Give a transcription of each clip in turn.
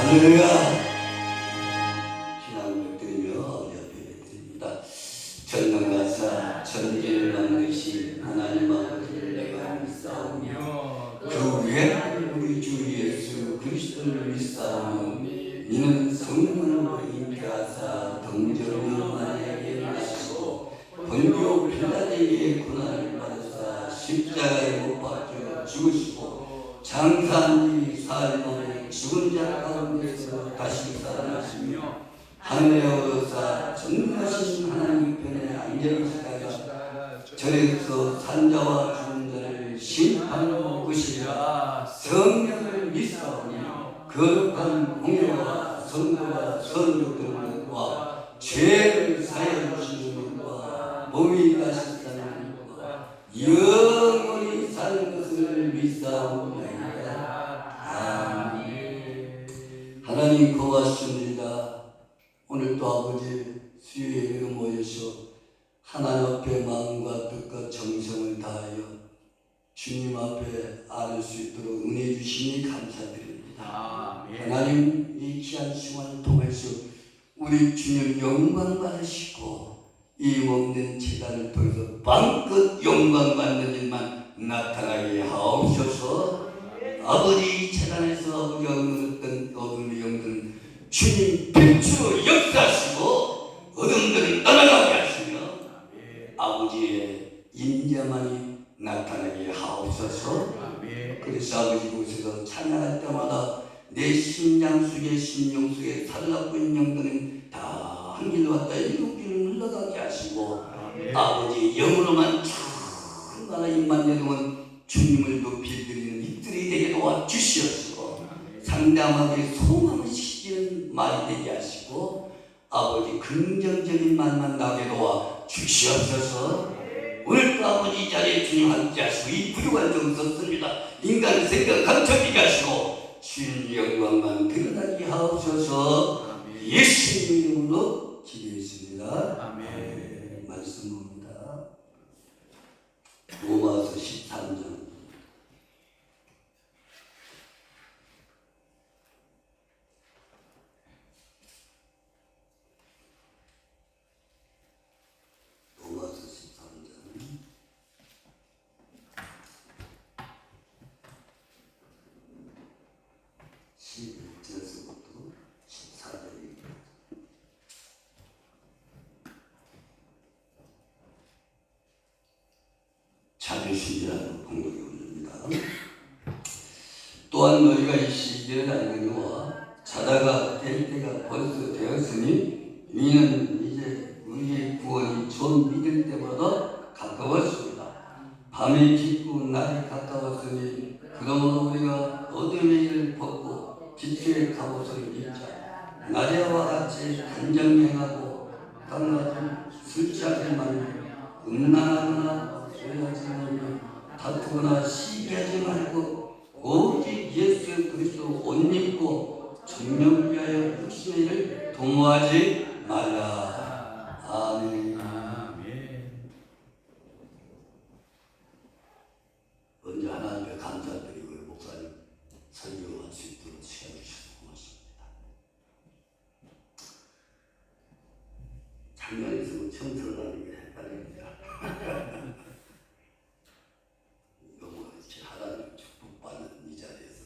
할렐루야. 신앙을 드리며 예배를 드립니다. 전능하사 천지를 만드신 하나님 아버지를 내가 믿사오며 그 외아들 우리 주 예수 그리스도를 믿사오니 이는 성령으로 잉태하사 동정으로 만나게 하시고 본교 빌라델리의 고난을 받으사 십자가에 못 박혀 죽으시고 장사한 지 사흘 만에 죽은 자 가운데서 다시 살아나시며 하늘에 오르사 전능하신 저에서 산자와 죽은 자를 심판하는 것이라. 성령을 믿사오며 거룩한 공예와 성도가 선교되는 것과 죄를 사하여 주시는 것과 몸이 다시 사는 것과 영원히 사는 것을 믿사옵나이다. 아멘. 하나님 고맙습니다. 오늘도 아버지 수요예배로 모여서 하나님 앞에 마음과 뜻과 정성을 다하여 주님 앞에 아를 수 있도록 은혜 주시니 감사드립니다. 하나님 이 귀한 시간을 통해서 우리 주님 영광 받으시고 이 몸된 제단을 통해서 마음껏 영광 받는 일만 나타나게 하옵소서. 아버지 제단에서 아버지가 얻었던 어둠의 영들은 주님 빛으로 역사하시고 어둠들은 떠나가게 하시며 아버지의 인자만이 나타나게 하옵소서. 그래서 아버지 곳에서 찬양할 때마다 내 심장 속에 심령 속에 살라고 있는 영들은 다 한 길로 왔다 일곱 길로 흘러가게 하시고 아버지 영으로만 충만한 입만 내놓은 주님을 높이 드리는 입들이 되게 도와주시옵시고 상담하게 소망을 시키는 말이 되게 하시고 아버지 긍정적인 말만 나게 도와주시옵소서. 오늘도 아버지 이 자리에 주님 함께 하시고 이 부족한 점 썼습니다. 인간 생각 감춰지게 하시고 주님 영광만 드러나게 하옵소서. 예수님 이름으로 기도했습니다. 아멘. 말씀 봅니다. 로마서 13장 로마서 13장 11절에서부터 14절입니다. 찾으시지 않은 공덕이 올립니다. 또한 너희가 이 시기를 알거니와 자다가 깰 때가 벌써 되었으니 이는 이제 우리의 구원이 전 믿을 때보다 가까웠습니다. 밤이 깊고 날이 가까웠으니 그러므로 우리가 어둠의 일을 벗고 빛의 갑옷을 입자. 낮에와 같이 단정행하고 깡마지 술취하지 말며 음란하거나 소리하지 말며 다투거나 시기하지 말고 오직 예수 그리스도 옷 입고 정령을 위하여 육신의 일을 도모하지 말라. 아멘. 먼저 하나님께 감사드리고 목사님 설교할 수 있도록 시간 주셔서 고맙습니다. 작년에서 처음 들어가는 게 헷갈립니다. 너무 이렇게 하나님 축복받는 이 자리에서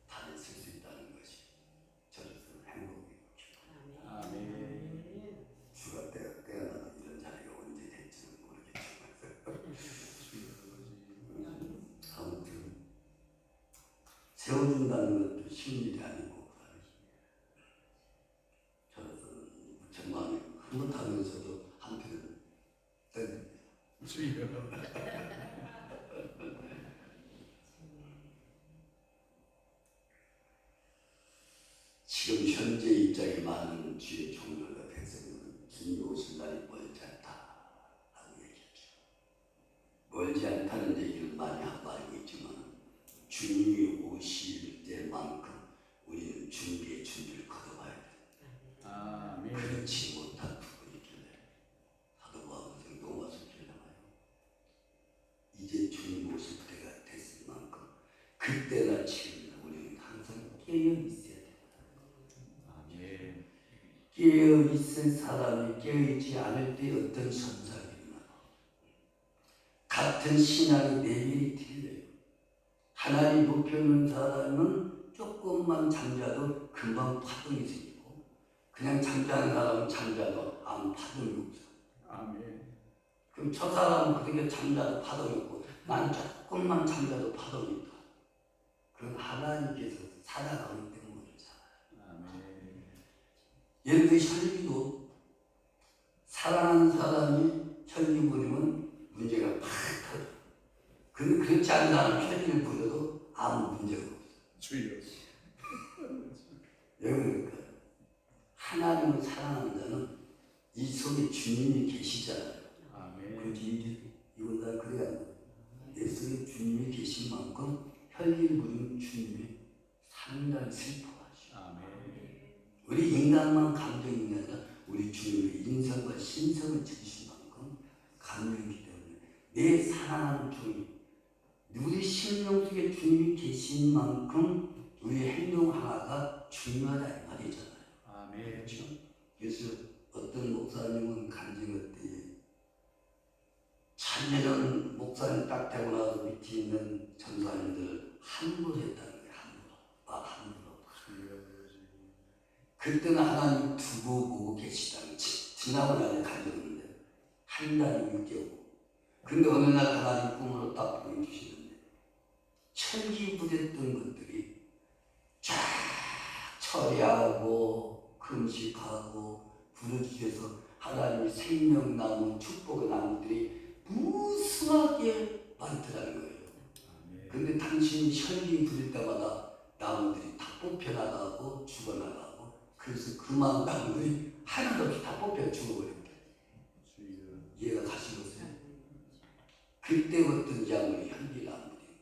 다들 쓸 수 있다는 것이 저로서는 행복이고 기쁨입니다. 아멘. 주가 때어나도 이런 자리가 언제 될지는 모르겠지만 아무튼 세워준다는 것도 쉬운 일이 아니고 저로서는 무척 마음이 흐뭇하면서도 한편은 떨립니다. 지금 현재 입장에 많은 주의 종들과 백성들은 주님이 오실 날이 멀지 않다라고 얘기하죠. 멀지 않다는 얘기를 많이 하고 알고 있지만 주님이 오실 때만큼 우리는 준비의 준비를 거둬봐야 됩니다. 그렇지 못한 부분이 있길래 사도바울은 로마서 기록하나요? 이제 주님 오실 때가 됐을 만큼 그때나 지금이나 우리는 항상 깨어 있어야 됩니다. 깨어 있을 사람이 깨어 있지 않을 때 어떤 선상이 일어나도 같은 신앙의 레벨이 틀려요. 하나님 목표 있는 사람은 조금만 잠자도 금방 파동이 생기고 그냥 잠자는 사람은 잠자도 아무 파동이 없어. 아멘. 그럼 저 사람은 그렇게 잠자도 파동이 없고 난 조금만 잠자도 파동이 있다. 그건 하나님께서 살아가기 때문이잖아요. 아멘. 예를 들어 혈기도 사랑하는 사람이 혈기 부리면 문제가 팍 터져. 근데 그렇지 않은 사람 편지를 보내도 아무 문제가 없어. 주여. 왜 그럴까? 하나님을 사랑하는 자는 이 속에 주님이 계시잖아요. 아멘. 그지? 이건 다 그래야 돼. 내 속에 주님이 계신 만큼 혈기를 부리는 주님이 상당히 슬퍼하죠. 아멘. 우리 인간만 감정이 있는 게 아니라 우리 주님의 인성과 신성을 지으신 만큼 감정이기 때문에 내 사랑하는 주님, 우리 심령 속에 주님이 계신 만큼 우리의 행동 하나가 중요하다 이 말이잖아요. 아멘. 그렇죠? 그래서 어떤 목사님은 간증할 때 천년은 목사님 딱 되고 나서 밑에 있는 전사님들을 함부로 했다는 거예요. 함부로. 그때는 하나님 두고 보고 계시다는 지나고 나서 간증했는데 한 달이 6개월. 근데 어느 날 하나님 꿈으로 딱 보여주시는데 천기부됐던 것들이 쫙 처리하고 금식하고 부르짖어서 하나님의 생명나무 축복의 나무들이 무수하게 많더라는 거예요. 근데 당신이 혈기 부릴 때마다 나무들이 다 뽑혀나가고 죽어나가고 그래서 그만 나무들이 하나도 없이 다 뽑혀 죽어버렸대. 이해가 가시겠어요? 그때 어떤 자물이 혈기 나무들이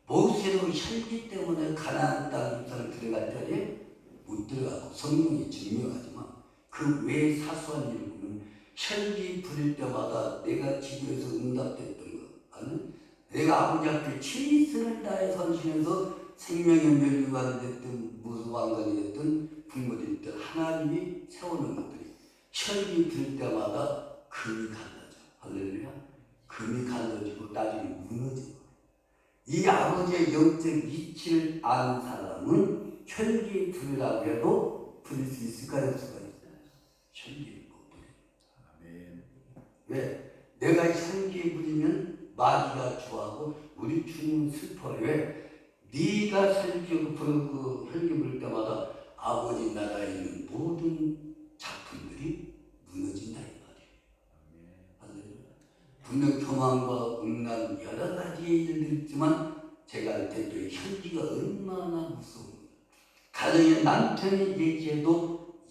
모세도 혈기 때문에 가나안 땅 입성을 들어갈 때에 못 들어가고 성경이 증명하지만 그 외 사소한 일을 보면 혈기 부릴 때마다 내가 기도해서 응답됐던 것 아니 내가 아버지 앞에 최선을 다해 선신해서 생명의 멸류관이 됐든 무슨 왕관이 됐든 부모들이 됐든 하나님이 세우는 것들이 혈기 부릴 때마다 금이 갈라져. 할렐루야. 금이 갈라지고 나중에 무너지고 이 아버지의 영적 이치를 아는 사람은 혈기 부리라고 해도 부릴 수 있을까요? 수가 있어요. 혈기를 못 부려. 아멘. 왜? 내가 혈기 부리면 마귀가 좋아하고 우리 주님은 슬퍼요. 왜? 네가 혈기 부릴 때마다 아버지 나라에 있는 모든 작품들이 무너진다 이 말이에요. 분명 교만과 음란 여러 가지 일들이 있지만 제가 알 때 혈기가 얼마나 무서운가. 가정에 남편이 얘기해도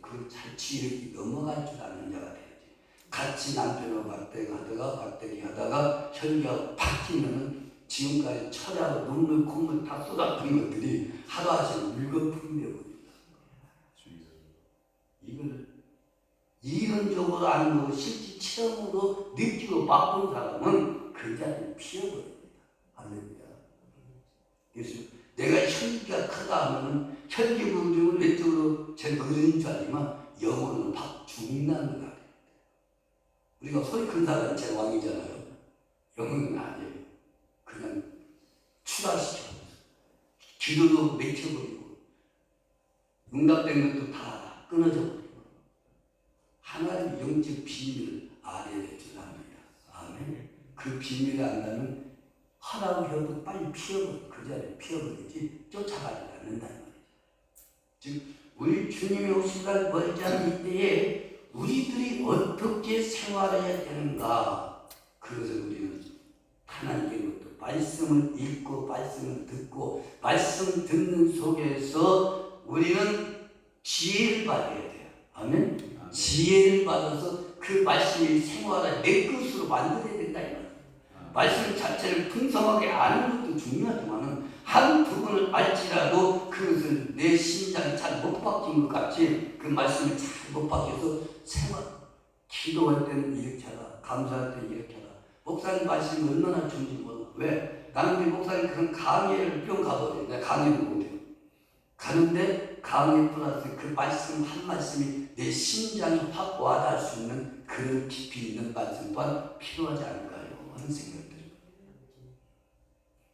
그 잘치이렇게 넘어갈 줄 아는 자가 돼야지. 같이 남편과 맞대기 하다가 혈기가 팍 튀면은 지금까지 철야하고 눈물 콧물 다 쏟아부은 것들이 하루아침에 물거품이 되어버린다. 이걸 이론적으로 아는 거고 실제 체험으로 느끼고 맛본 사람은 그 자리를 피워버립니다. 할렐루야. 그래서 내가 혈기가 크다 하면은 혈기 부르면 외적으로 제일 어른인 줄 알지만 영혼은 막 죽는다는 거 같아요. 우리가 소리 큰 사람이 제일 왕이잖아요. 영혼은 아니에요. 그냥 추락시켜. 기도도 맺혀버리고 응답된 것도 다 끊어져 버리고 하나님의 영적 비밀을 알아야 될 줄 압니다. 아멘. 그 비밀을 안다면 허락을 빨리 피워버려. 그 자리에 피워버리지 쫓아가지 않는다는 말이죠. 즉 우리 주님이 오실 날 멀지 않은 이때에 우리들이 어떻게 생활해야 되는가 그것을 우리는 하나님께로부터 말씀을 읽고 말씀을 듣고 말씀 듣는 속에서 우리는 지혜를 받아야 돼요. 아멘. 지혜를 받아서 그 말씀이 생활을 내 것으로 만들어야 된다 이 말이에요. 말씀 자체를 풍성하게 아는 것도 중요하지만 한 부분을 알지라도 그것을 내 심장이 잘 못 박힌 것 같이 그 말씀이 잘 못 박혀서 생활 기도할 때는 이렇게 하라 감사할 때는 이렇게 하라 목사님 말씀이 얼마나 좋은지 몰라. 왜? 나는 우리 목사님 그런 강의를 뿅 가버려요. 내가 강의를 못해요. 가는데 강의 플러스 그 말씀 한 말씀이 내 심장에 확 와닿을 수 있는 그런 깊이 있는 말씀 또한 필요하지 않을까요? 하는 생각이 들어요.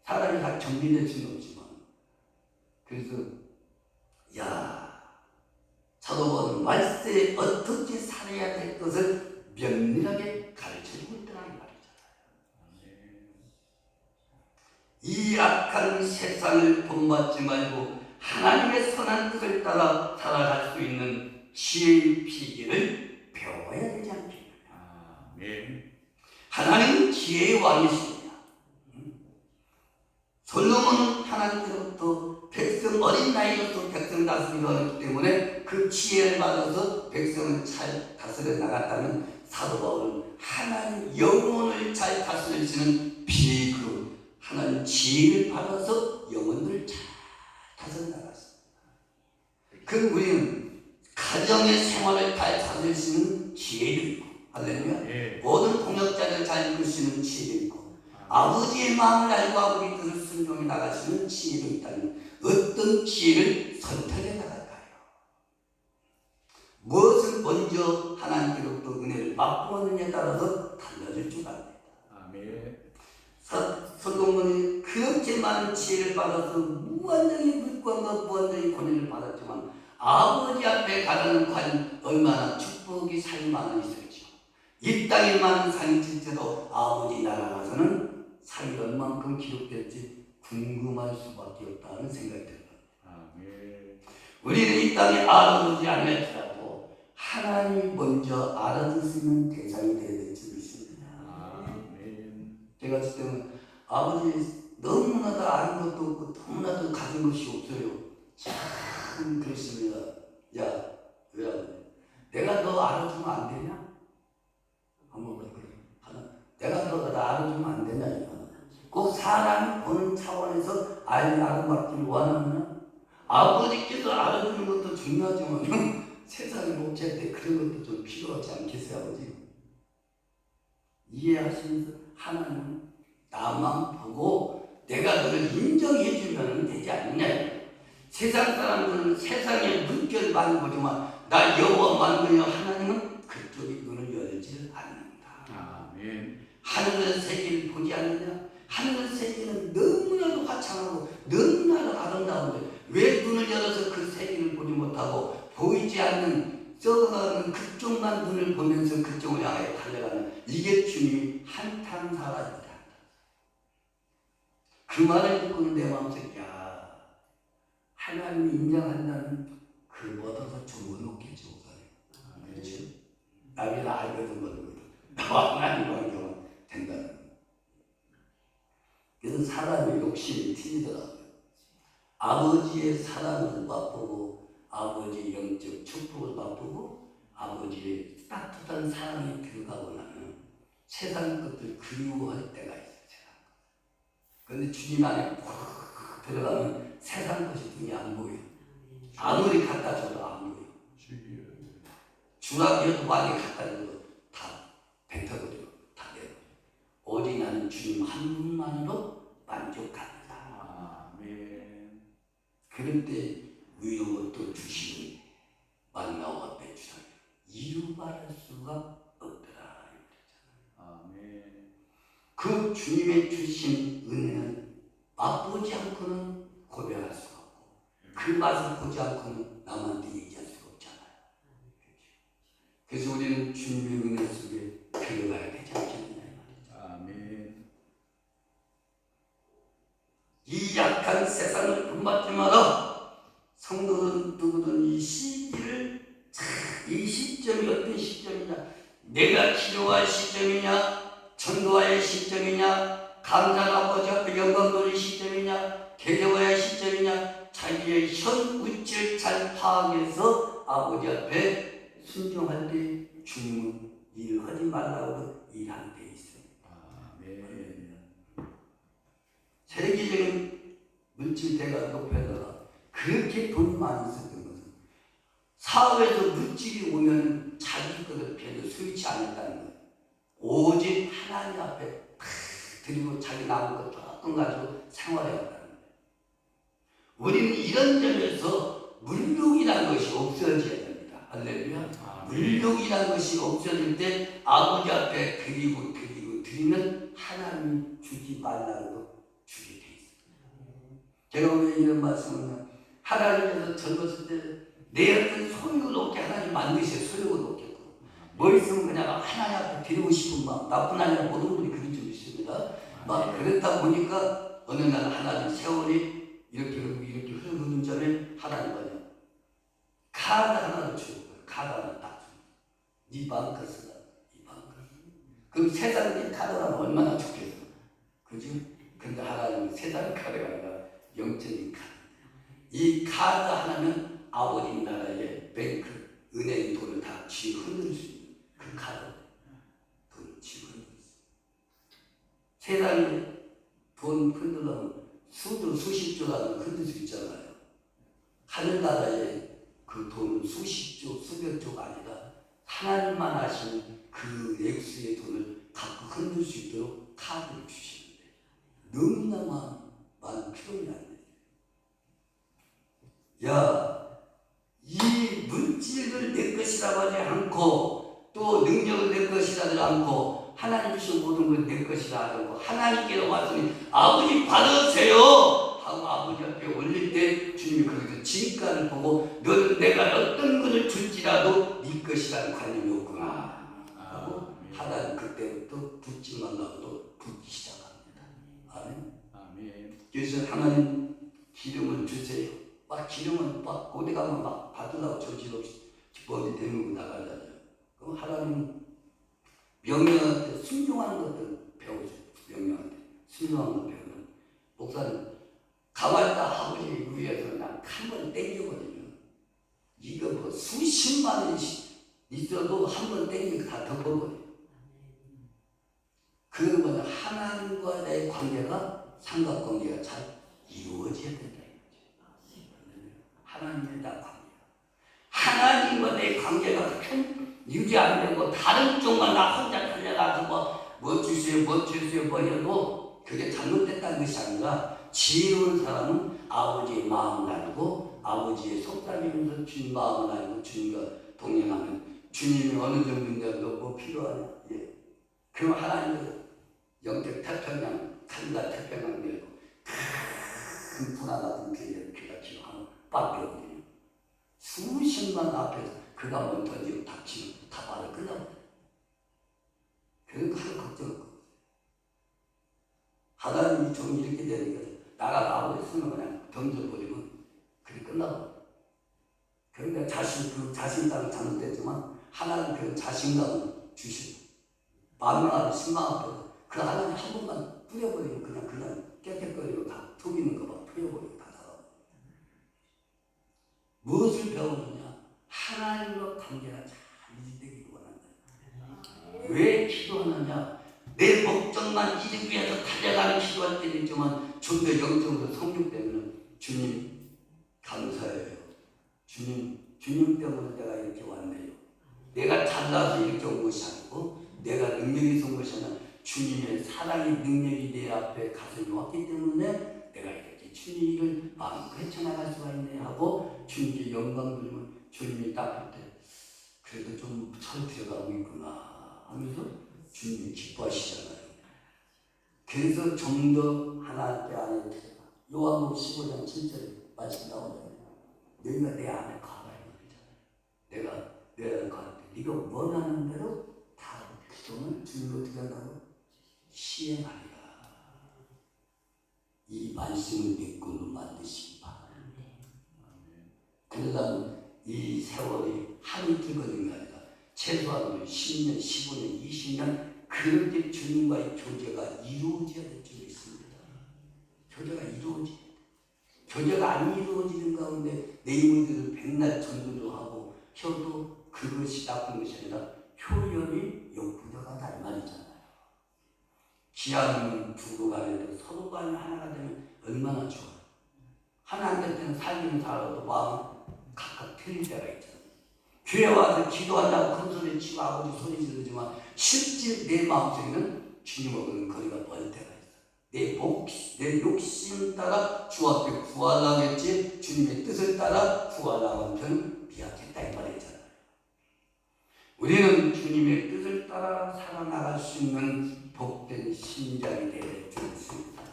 사람이 다 정리될 수는 없지만 그래서 사도바울은 말세에 어떻게 살아야 될 것을 면밀하게 가르쳐주고 있더라는 말이잖아요. 이 악한 세상을 본받지 말고 하나님의 선한 뜻을 따라 살아갈 수 있는 지혜의 비결을 배워야 되지 않겠느냐. 아멘. 하나님은 지혜의 왕이십니다. 솔로몬은 하나님께로부터 백성 어린 나이로부터 백성 다스리고 하기 때문에 그 지혜를 받아서 백성을 잘 다스려 나갔다면 사도 바울은 하나님 영혼을 잘 다스리시는 비그로 하나님 지혜를 받아서 영혼을 잘 다스려 나갔습니다. 그 우리는 가정의 생활을 잘 다스리시는 지혜도 있고 할렐루야. 네. 모든 동역자를 잘 이끄시는 지혜도 있고 아버지의 마음을 알고 아버지 뜻을 순종해 나가시는 지혜도 있다면 어떤 지혜를 선택해 나갈까요? 무엇을 먼저 하나님께로부터 은혜를 맛보느냐에 따라서 달라질 줄 압니다. 아멘. 솔로몬이 그렇게 많은 지혜를 받아서 무한정의 물권과 무한정의 권위를 받았지만 아버지 앞에 가라는 과연 얼마나 축복이 삶 많은 있었죠. 이 땅에 많은 상이 질지도 아버지 나라 가서는 상이 얼만큼 기록될지 궁금할 수밖에 없다는 생각이 듭니다. 아멘. 우리는 이 땅에 알아두지 않을지라도 하나님 먼저 알아두시는 대상이 되어야 될지 믿습니다. 아멘. 제가 봤을 때는 아버지 너무나도 아는 것도 없고 너무나도 가진 것이 없어요. 참 그렇습니다. 야, 왜 아버지? 내가 너 알아주면 안 되냐? 한번 그래. 내가 너 알아주면 안 되냐? 이거. 꼭 사람이 보는 차원에서 알아받기를 원하느냐? 아버지께서 알아주는 것도 중요하지만 세상을 목회할 때 그런 것도 좀 필요하지 않겠어요, 아버지? 이해하시면서 하나님은 나만 보고 내가 너를 인정해 주면 되지 않느냐? 세상 사람들은 세상의 물결 많이 보지만 나 여호와 만군의 하나님은 그쪽에 눈을 열지 않는다. 아멘. 하늘의 세계를 보지 않느냐? 하늘의 세계는 너무나도 화창하고 너무나도 아름다운데 왜 눈을 열어서 그 세계를 보지 못하고 보이지 않는 썩어가는 그쪽만 눈을 보면서 그쪽을 향해 달려가는 이게 주님이 한탄사라입니다. 그 말을 듣고는 내 마음속에 야 하나님이 인정한다는 그보다 더 좋은 건 없겠죠. 그렇죠? 남이 알거든 모르거든 나와 하나님 관계가 된다는 거예요. 그래서 사람의 욕심이 틀리더라고요. 아버지의 사랑을 맛보고 아버지의 영적 축복을 맛보고 아버지의 따뜻한 사랑이 들어가고 나면 세상 것들 그리워할 때가 있어요. 그런데 주님 안에 푹 들어가면 세상 것이 눈이 안 보여요. 아무리 갖다 줘도 안 보여요. 주라기도 많이 갖다 줘도 다 뱉어버려. 다 내버려. 오직 나는 주님 한 분만으로 만족합니다. 아멘. 그럴 때 위로도 주시니 만나와 배추라 이루 말할 수가 없더라. 아멘. 그 주님의 주신 은혜는 맛보지 않고는 고백할 수가 없고 그 맛을 보지 않고는 남한테 얘기할 수가 없잖아요. 그래서 우리는 주님의 은혜 속에 들어가야 되지 않겠느냐 이 말이죠. 아멘. 이 약한 세상을 본받지 마라. 성도든 누구든 이 시기를 이 시점이 어떤 시점이냐, 내가 기도할 시점이냐, 전도할 시점이냐, 감사한 아버지 앞에 영광 돌릴 시점이냐, 개정할 시점이냐, 자기의 현 위치를 잘 파악해서 아버지 앞에 순종할 때 주님은 일하지 말라고 일하는 데 있어요. 아멘. 세계적인 물질대가 높여다가 그렇게 돈 많이 썼던 것은 사업에서 물질이 오면 자기 것을 별로 수익치 않았다는 거예요. 오직 하나님 앞에 탁 드리고 자기 남은 것 조금 가지고 생활해왔다는 거예요. 우리는 이런 점에서 물욕이라는 것이 없어져야 됩니다. 할렐루야. 물욕이라는 것이 없어질 때 아버지 앞에 드리면 하나님이 주지 말라고 주게 돼 있습니다. 제가 왜 이런 말씀을 하냐면 하나님께서 젊었을 때 내 어떤 소욕을 없게 하나님 만드셔요. 소욕을 없겠고 뭐 있으면 그냥 하나님 앞에 드리고 싶은 마음, 나뿐 아니라 모든 분이 그런 줄 있습니다. 막 그랬다 보니까 어느 날 하나님 세월이 이렇게 흐르는 전에 하나님은 카드 하나를 주고 카드 하나 딱 줍니다. 네 방크 쓰라. 이 방크. 그럼 세상의 카드가 얼마나 좋겠어. 그지? 근데 하나님은 세상의 카드가 아니라 영적인 카드. 이 카드 하나면 아버지 나라의 뱅크, 은행 돈을 다 쥐흔들 수 있는 그 카드. 돈을 쥐흔들 수 있어. 세상에 돈 흔들려면 수조, 수십조라도 흔들 수 있잖아요. 하늘나라에 그 돈은 수십조, 수백조가 아니라 하나님만 아시는 그 액수의 돈을 갖고 흔들 수 있도록 카드를 주시는데 너무나 많은 표현이 안 돼요. 야, 이 물질을 내 것이라고 하지 않고 또 능력을 내 것이라지 않고 하나님 주신 모든 걸 내 것이라 하지 않고 하나님께로 왔으니 아버지 받으세요 하고 아버지 앞에 올릴 때 주님이 거기서 진가를 보고 너는 내가 어떤 것을 줄지라도 네 것이라는 관념이 없구나 하고 하나님 그때부터 붓지 말라고 붓기 시작합니다. 아멘. 아멘. 그래서 하나님 기름을 주세요. 막 기름을 막 고대 가면 막 받으려고 정신없이 머리 대물고 나가잖아요. 그럼 하나님 명령한테 순종하는 것들 배우세요. 명령한테 순종하는 것 배우는 목사님 가만있다 아버지 위에서 그냥 한 번 땡기거든요. 이거 뭐 수십만 원이 있어도 한 번 땡기고 다 덮어버려요. 그러면 하나님과 내 관계가 삼각관계가 잘 이루어져야 된다. 하나님의 나 관계. 하나님과 내 관계가 유지 안 되고 다른 쪽만 나 혼자 달려가서 뭐 주세요 해도 그게 잘못됐다는 것이 아니라 지혜로운 사람은 아버지의 마음을 알고 아버지의 속삭이면서 주님 마음을 알고 주님과 동행하면 주님이 어느 정도인데도 뭐 필요하냐. 예. 그럼 하나님의 영적 태평양 칼날 태평양 내고 큰 불안 같은 그가 기도하는 밖에 없거든요. 수십만 앞에서 그가 한번 던지고 닥치면 다 말을 끝나버려요. 그러니까 하루 걱정 없고 하나님이 좀 이렇게 되니까 나가 나오고 있으면 그냥 던져버리면 그게 끝나버려요. 그러니까 자신감이 잘못됐지만 하나님 그 자신감을 주시고 만명하고 10만 앞에서 그 하나님 한 번만 뿌려버리고 그냥 깨끗거리고 다 속이는 거만 뿌려버리고 다 나가. 무엇을 배우느냐? 하나님과 관계가 잘 유지되기를 원한다. 왜 기도하느냐? 내 목적만 이루기 위해서 달려가는 기도할 때도 있지만 좀 더 영적으로 성육되면 주님 감사해요. 주님 때문에 내가 이렇게 왔네요. 내가 잘나서 이렇게 온 것이 아니고 내가 능력이 온 것이 아니라 주님의 사랑의 능력이 내 앞에 가슴이 왔기 때문에 내가 이렇게 주님을 마음껏 헤쳐나갈 수가 있네 하고 주님께 영광 돌리면 주님이 딱 볼 때 그래도 좀 잘 들어가고 있구나 하면서 주님이 기뻐하시잖아요. 그래서 좀 더 하나님께 안에 들어가. 요한복음 15장 7절에 말씀 나오잖아요. 너희가 내 안에 가봐야 되잖아요. 내가 내 안에 갈 때 네가 원하는 대로 다 기도는 주님이 어떻게 한다고? 시행하리라. 이 말씀을 믿고 만드시기 바랍니다. 그러다 이 세월이 한 이틀 걸린 게 아니라 최소한 10년, 15년, 20년 그렇게 주님과의 교제가 이루어져야 될 줄이 있습니다. 교제가 이루어져야 돼. 교제가 안 이루어지는 가운데 내 이모들을 백날 전도도 하고 혀도 그것이 나쁜 것이 아니라 효연이 욕부녀가 날 말이잖아요. 기아님은 두고 가려도 서로 간에 하나가 되면 얼마나 좋아요. 하나 안 될 때는 살기는 살아도 마음은 각각 틀릴 때가 있잖아요. 교회 와서 기도한다고 큰 소리 치고 아버지 소리 지르지만 실제 내 마음속에는 주님하고는 거리가 멀 때가 있어. 내 욕심 따라 주 앞에 구하려겠지 주님의 뜻을 따라 구하려고 하면 미약했다 이 말이잖아요. 우리는 주님의 뜻을 따라 살아나갈 수 있는 복된 심장이 되어 주었습니다.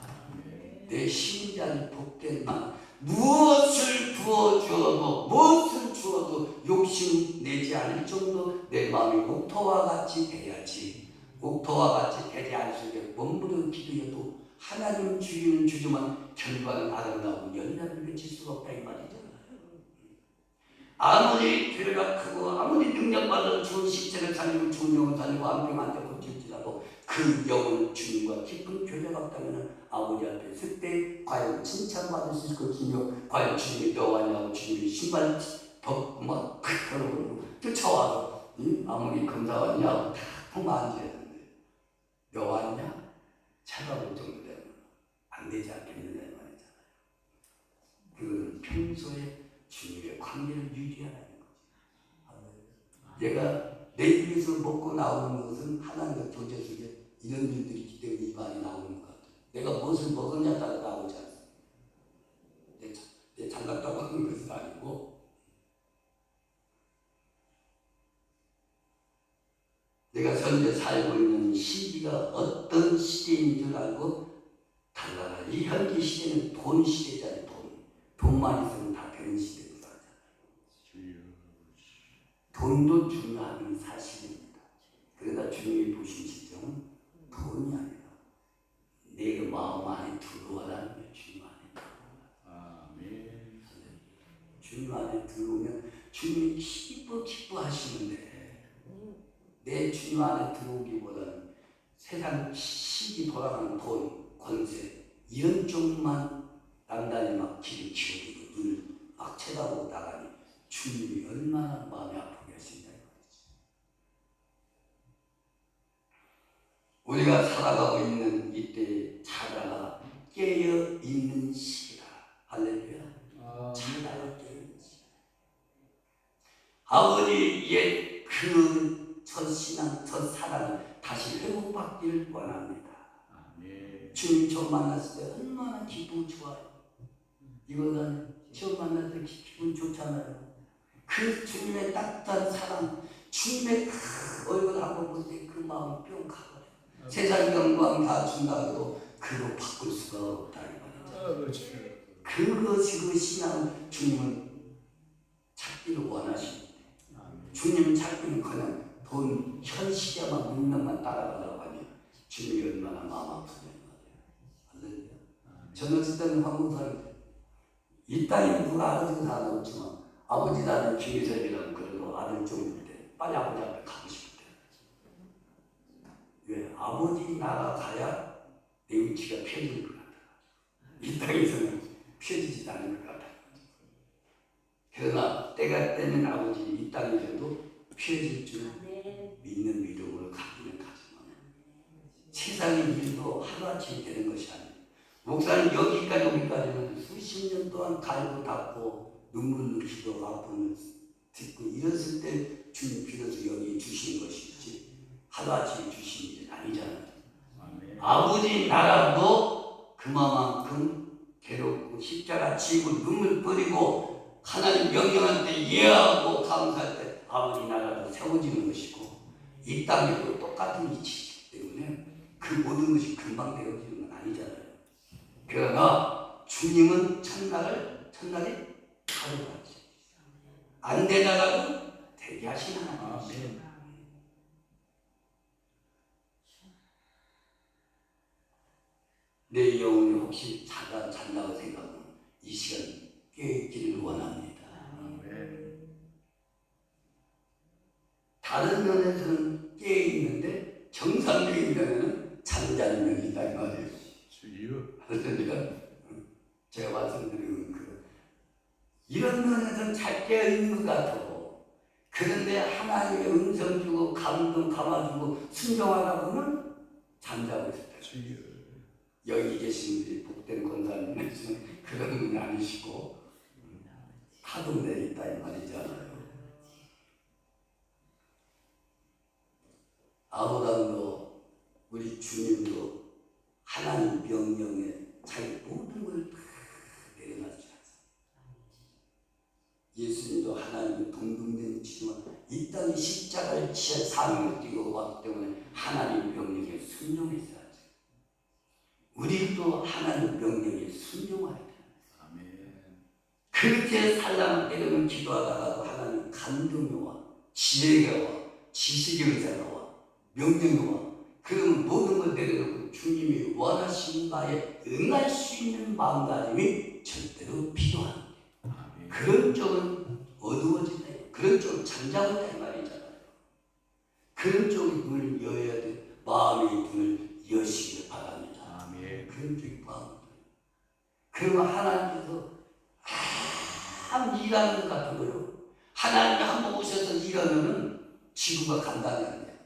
내 심장이 복된 만 무엇을 주어도 욕심 내지 않을 정도 내 마음이 옥토와 같이 돼야지. 옥토와 같이 되지 않을 수 있게 몸부림 기도해도 하나님 주기는 주지만 결과는 아름다운 열매를 맺을 수가 없다 이 말이잖아요. 아무리 교회가 크고 아무리 능력받은 좋은 십체를 살리고 좋은 영을 살리고 안병한테 고칠지라도 그 영을 주님과 깊은 교제가 없다면 아버지 앞에 설 때 과연 칭찬받을 수 있을 것이며 과연 주님이 너와냐고 주님이 신발 벗고 막 그러고 쫓아와서 아무리 검사왔냐고 다 만져야 되는데 너왔냐? 찾아볼 정도 되면 안 되지 않겠느냐 말이잖아요. 그거는 평소에 주님의 관계를 유지하라는 거지. 내가 내 입에서 먹고 나오는 것은 하나님의 교제 속에 이런 일들이 있기 때문에 이 말이 나오는 것 같아요. 내가 무엇을 먹었냐에 따라 나오지 않습니다. 내 장갑 따먹는 것은 아니고 내가 현재 살고 있는 시기가 어떤 시대인 줄 알고 달라라. 이 현재 시대는 돈 시대잖아요. 돈만 있으면 다 되는 시대로 살잖아요. 돈도 중요한 사실입니다. 그러나 주님이 보신 시점은 돈이 아니라 내가 마음 안에 들어와라는 게 주님 안에 들어와. 아멘. 주님 안에 들어오면 주님이 기뻐하시는데 내 주님 안에 들어오기보다는 세상 시기 돌아가는 돈, 권세 이런 쪽만 단단히 막 길을 키우고 눈을 막 쳐다보고 나가니 주님이 얼마나 마음이 아프게 하시냐 이거지. 우리가 살아가고 있는 이때 자다가 깨어 있는 시기다. 할렐루야. 자다가 깨어 있는 시기다. 아버지의 그 첫 신앙, 첫 사랑을 다시 회복받기를 원합니다. 주님 처음 만났을 때 얼마나 기분 좋아요. 이거는 처음 만났을 때 기분 좋잖아요. 그 주님의 따뜻한 사랑, 주님의 얼굴 한번 볼 때 그 마음 뿅 가버려요. 세상 영광 다 준다고 그거 바꿀 수가 없다 이 말이죠. 그것이 그 신앙을 주님은 찾기를 원하십니다. 주님 찾기는 그냥 돈, 현 시대만 능력만 따라가려고 하면 주님이 얼마나 마음 아프냐 말이에요. 저는 어쨌든 한국 사람 이 땅에 누가 아버지가 다 나왔지만 아버지 나는 김희석이라고 그래도 아들 좀 때 빨리 아버지 앞에 가고 싶을 때 왜? 아버지 나라가야 내 위치가 펴질 것 같아. 이 땅에서는 펴지지 않을 것 같아. 그러나 때가 되면 아버지 이 땅에서도 펴질 줄 믿는 믿음으로 가기는 가지만 세상의 일도 하루아침에 되는 것이 아니에요. 목사님 여기까지 오기까지는 수십 년 동안 갈고 닦고 눈물 흘리고 아픔을 듣고 이랬을 때 주님 비로소 여기 주시는 것이지 하루아침에 주신 일은 아니잖아요. 아버지 나라도 그만큼 괴롭고 십자가 지고 눈물 뿌리고 하나님 명령할 때 예하고 감사할 때 아버지 나라도 세워지는 것이고 이 땅에도 똑같은 이치이기 때문에 그 모든 것이 금방 되어지는 건 아니잖아요. 그러나 주님은 첫날이 하루같이 안 되다가도 되게 하시는 하나님이시죠. 내 영혼이 혹시 잔다고 생각하면 이 시간 깨있기를 원합니다. 다른 면에서는 깨있는데 정상적인 면에는 잠자는 면이 있다 이 말이에요. 그러니까 제가 말씀드리는 이런 면에서는 잘 깨어있는 것 같고 그런데 하나님의 음성 주고 감동 감아주고 순종하다 보면 잠자고 있을 때 여기 계신 분들이 복된 권사님은 그런 분이 아니시고 하도 내렸다 이 말이잖아요. 아브라함도 우리 주님도 하나님 명령에 자기 모든 걸 다 내려놨지 않습니까? 예수님도 하나님의 동등된 이치지만 이 땅에 십자가를 지어 사명을 띠고 왔기 때문에 하나님 명령에 순종했어야지. 우리도 하나님 명령에 순종해야 돼. 그렇게 살라는 때로는 기도하다가도 하나님 감동이 와, 지혜가 와, 지식의 의사가 와, 명령이 와. 그러면 모든 걸 내려놓고 주님이 원하시는 바에 응할 수 있는 마음가짐이 절대로 필요합니다. 그런 쪽은 어두워진다. 그런 쪽을 잠자고 있다 이 말이잖아요. 그런 쪽이 문을 여야 돼. 마음의 문을 여시길 바랍니다. 아멘. 그런 쪽이 마음. 그러면 하나님께서 참 일하는 것 같은 거요. 하나님이 한번 오셔서 일하면은 지구가 감당이 안 돼요.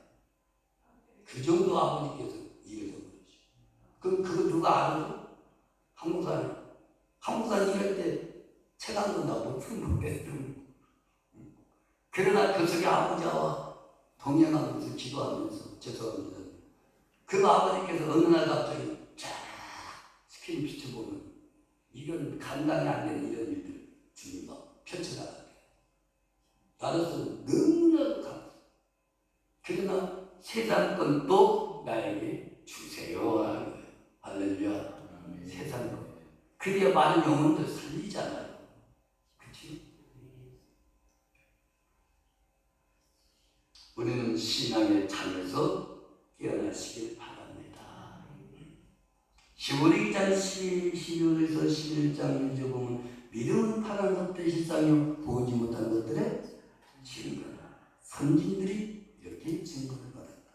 그 정도 아버지께서 일을 한 거죠. 그럼 그거 누가 알아요? 한국사람. 한국사람 일할 때 책 한 권 나오고 못 뺐어요. 그러나 그 속에 아버지와 동행하면서 기도하면서 죄송합니다. 그 아버지께서 어느 날 갑자기 쫙 스크린 비춰보면 이건 감당이 안 되는 이런 일들 주님과 펼쳐나가게. 나로서 너무나도 감사. 그러나 세상 건도 나에게 주세요 하는 거예요. 할렐루야. 세상 건. 그래야 많은 영혼들 살리잖아요. 그치? 우리는 신앙의 잠에서 깨어나시길 바랍니다. 시보리 2장 12절에서 11장 이제 보면 믿음은 파란 것들의 실상이요 보지 못한 것들의 증거다. 선진들이 이렇게 증거를 받았다.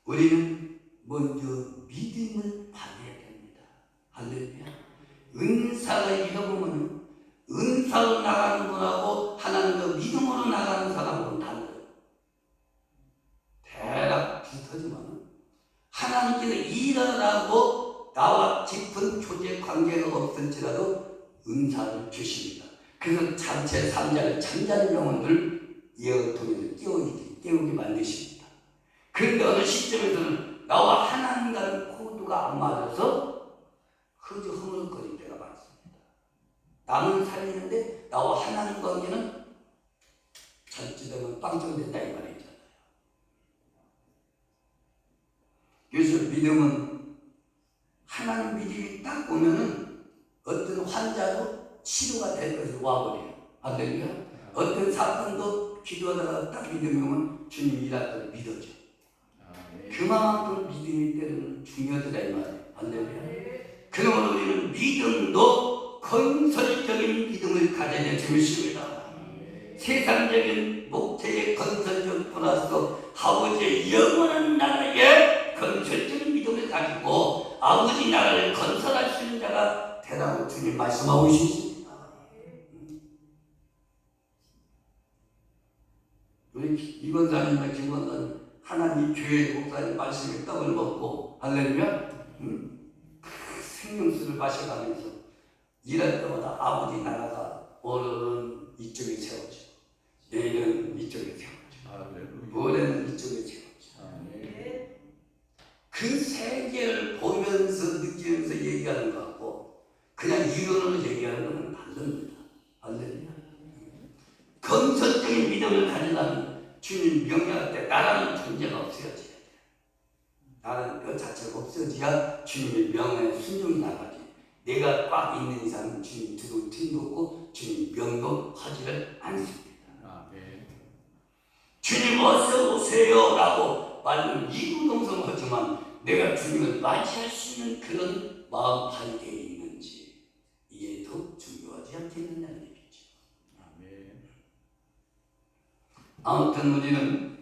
우리는 먼저 믿음을 받아야 됩니다. 할렐루야. 은사가 읽어보면 은사로 나가는 분하고 하나님과 믿음으로 나가는 사람하고는 달라요. 대략 비슷하지만 하나님께서 일어나고 나와 깊은 교제 관계가 없을지라도 은사를 주십니다. 그래서 잠체 3자를 잠자는 영혼들 예언을 통해서 깨우게 만드십니다. 그런데 어느 시점에서는 나와 하나님과는 코드가 안 맞아서 허물거릴 때가 많습니다. 남은 살리는데 나와 하나님 관계는 잘못되면 빵점된다 이 말이잖아요. 그래서 믿음은 하나님 믿음이 딱 오면은 어떤 환자도 치료가 될 것을 와버려요. 할렐루야. 어떤 사건도 기도하다가 딱 믿음이 오면 주님 일할 걸 믿어줘. 그만큼 믿음이 때로는 중요하더라 이 말이에요. 할렐루야. 그러므로 우리는 믿음도 건설적인 믿음을 가져야 될 것입니다. 세상적인 목재의 건설적 플러스 아버지의 영원한 나라에 건설적인 믿음을 가지고 아버지 나라를 건설할 수 있는 자가 되라고 주님 말씀하고 있습니다. 우리 이권사님과 김권사님 하나님 교회 목사님 말씀에 떡을 먹고 할렐루야 생명수를 마셔가면서 일할 때마다 아버지 나라가 오늘은 이쪽에 세워져 내일은 이쪽에 세워져 모레는 이쪽에 세워져 그 세계를 보면서 느끼면서 얘기하는 것 같고 그냥 이론으로 얘기하는 것은 다릅니다. 할렐루야. 건설적인 믿음을 가지려면 주님 명령할 때 나라는 존재가 없어져야 돼. 나라는 그 자체가 없어져야 주님의 명령에 순종이 나가지. 내가 꽉 있는 이상은 주님 들어올 틈도 없고 주님 명도 하지를 않습니다. 주님 어서 오세요 라고 말은 이구동성하지만 내가 주님을 맞이할 수 있는 그런 마음 판대에 있는지 이게 더 중요하지 않겠느냐는 얘기죠. 아무튼 우리는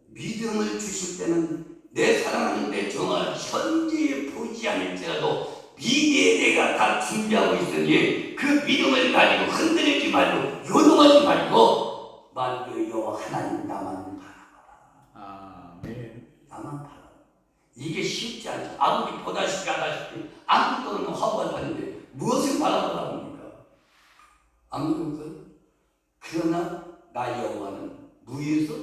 믿음을 주실 때는 내 사랑하는 내 정말 현재에 보이지 않을지라도 미래에 내가 다 준비하고 있으니 그 믿음을 가지고 흔들리지 말고 요동하지 말고 만유의 여호와 하나님 나만 바라봐라. 나만 바라봐. 이게 쉽지 않죠. 아무리 보다시피 하다시피 아무것도 없는 화보가 하는데 무엇을 바라보라 합니까? 아무것도 없어요. 그러나 나 여호와는 무에서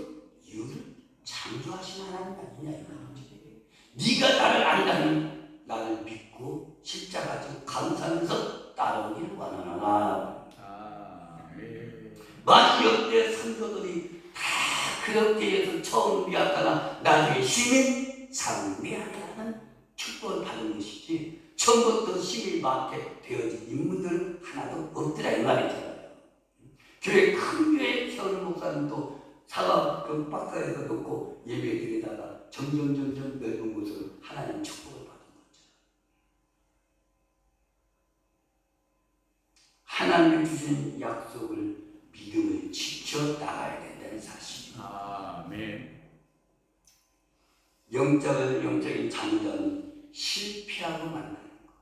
유를 창조하신 하나님 아니냐 이 말이지. 네가 나를 안다면 나를 믿고 십자가 지고 감사하면서 따라오기를 원하노라. 많은 역대 선조들이 다 그렇게 해서 처음 미약하나 나중에 힘이 상대하는 축복을 받는 것이지 처음부터 힘이 많게 되어진 인물들 하나도 없더라 이 말이잖아요. 교회 큰 교회 세우는 목사님도 사과 그 박스에서 놓고 예배 드리다가 점점 넓은 곳으로 하나님 축복을 받은 거죠. 하나님이 주신 약속을 믿어 지켜 나가야 된다는 사실입니다. 아멘. 영적인 장전 실패하고 만나는 거.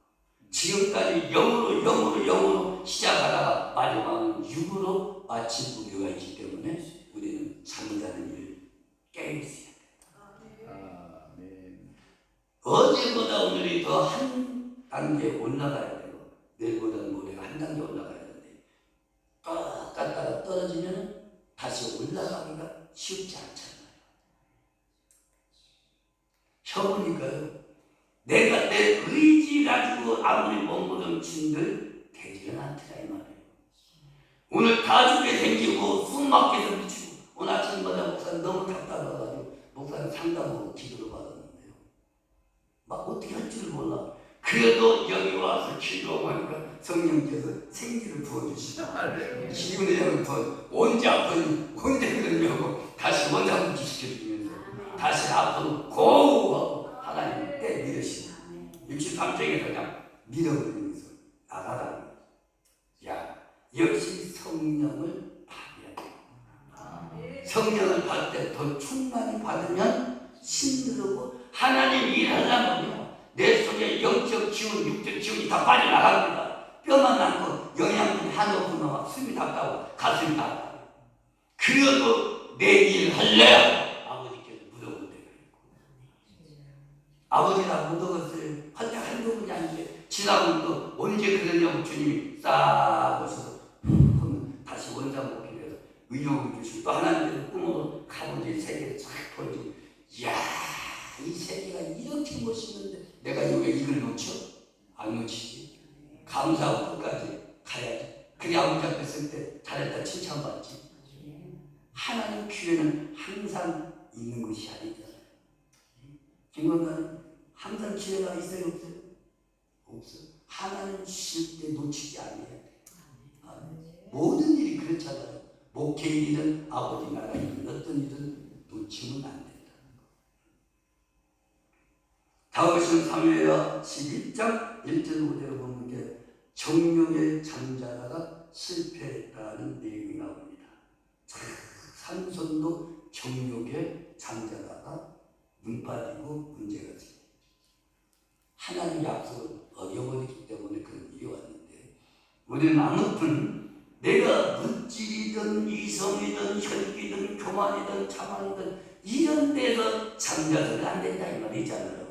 지금까지 영으로 시작하다가 마지막은 육으로 마칠 우려가 있기 때문에 우리는 잠자는 일을 깨어 있어야 된다. 아멘. 어제보다 오늘이 더 한 단계 올라가야 되고 내일보다 모레가 한 단계 올라가야 되는데 갔다가 떨어지면 다시 올라가기가 쉽지 않잖아요. 혀보니까요, 내가 내 의지 가지고 아무리 몸부림친들 되지는 않더라 이 말이에요. 오늘 다 죽게 생기고 숨 막혀서 미치고 오늘 아침마다 목사님 너무 답답해가지고 목사님 상담하고 기도를 받았는데요. 막 어떻게 할 줄 몰라. 그래도 여기 와서 기도하고 하니까 성령께서 생기를 부어주시고 기운의 영을 부어 언제 아프니 언제 그러냐고 다시 원상복귀 시켜주면서 다시 앞으로 고우하고 하나님 때 밀으시고 63장에서 그냥 밀어버리면서 나가라. 야, 역시 성령을 받아야 돼. 성령을 받을 때 더 충만히 받으면 힘들고 하나님 일하려면요 내 속에 영적 기운, 육적 기운이 다 빠져나갑니다. 뼈만 남고 영양분이 한없이 막 숨이 답답하고 가슴이 답답하고 그래도 내 일 할래? 아버지께서 묻어본대. 아버지가 묻어갔어요. 한때 한두 분이 아닌데 지나고 또 언제 그러냐고 주님이 싹 오셔서 하면 다시 원상복귀를 해서 의욕을 주시고 또 하나님께서 꿈으로 가보지 세계를 쫙 보여주고 이야 이 세계가 이렇게 멋있는데 내가 왜 이걸 놓쳐? 안 놓치지. 감사하고 끝까지 가야지. 그게 아버지 앞에 쓸 때 잘했다 칭찬받지. 하나님 기회는 항상 있는 것이 아니잖아요. 김건강은 항상 기회가 있어요 없어요? 없어요. 하나님 쉴 때 놓치지 않아야 돼. 모든 일이 그렇잖아요. 목회 일이든 아버지 나라 일이든 어떤 일은 놓치면 안 된다. 다윗은 사무엘하 11장 1절 5절을 보는 게 정욕에 잠자다가 실패했다는 내용이 나옵니다. 삼손도 정욕에 잠자다가 눈 빠지고 문제가 생깁니다. 하나님 약속을 어겨버리기 때문에 그런 일이 왔는데 우리는 아무튼 내가 물질이든 이성이든 혈기든 교만이든 자만이든 이런 데서 잠자서는 안 된다 이 말이잖아요.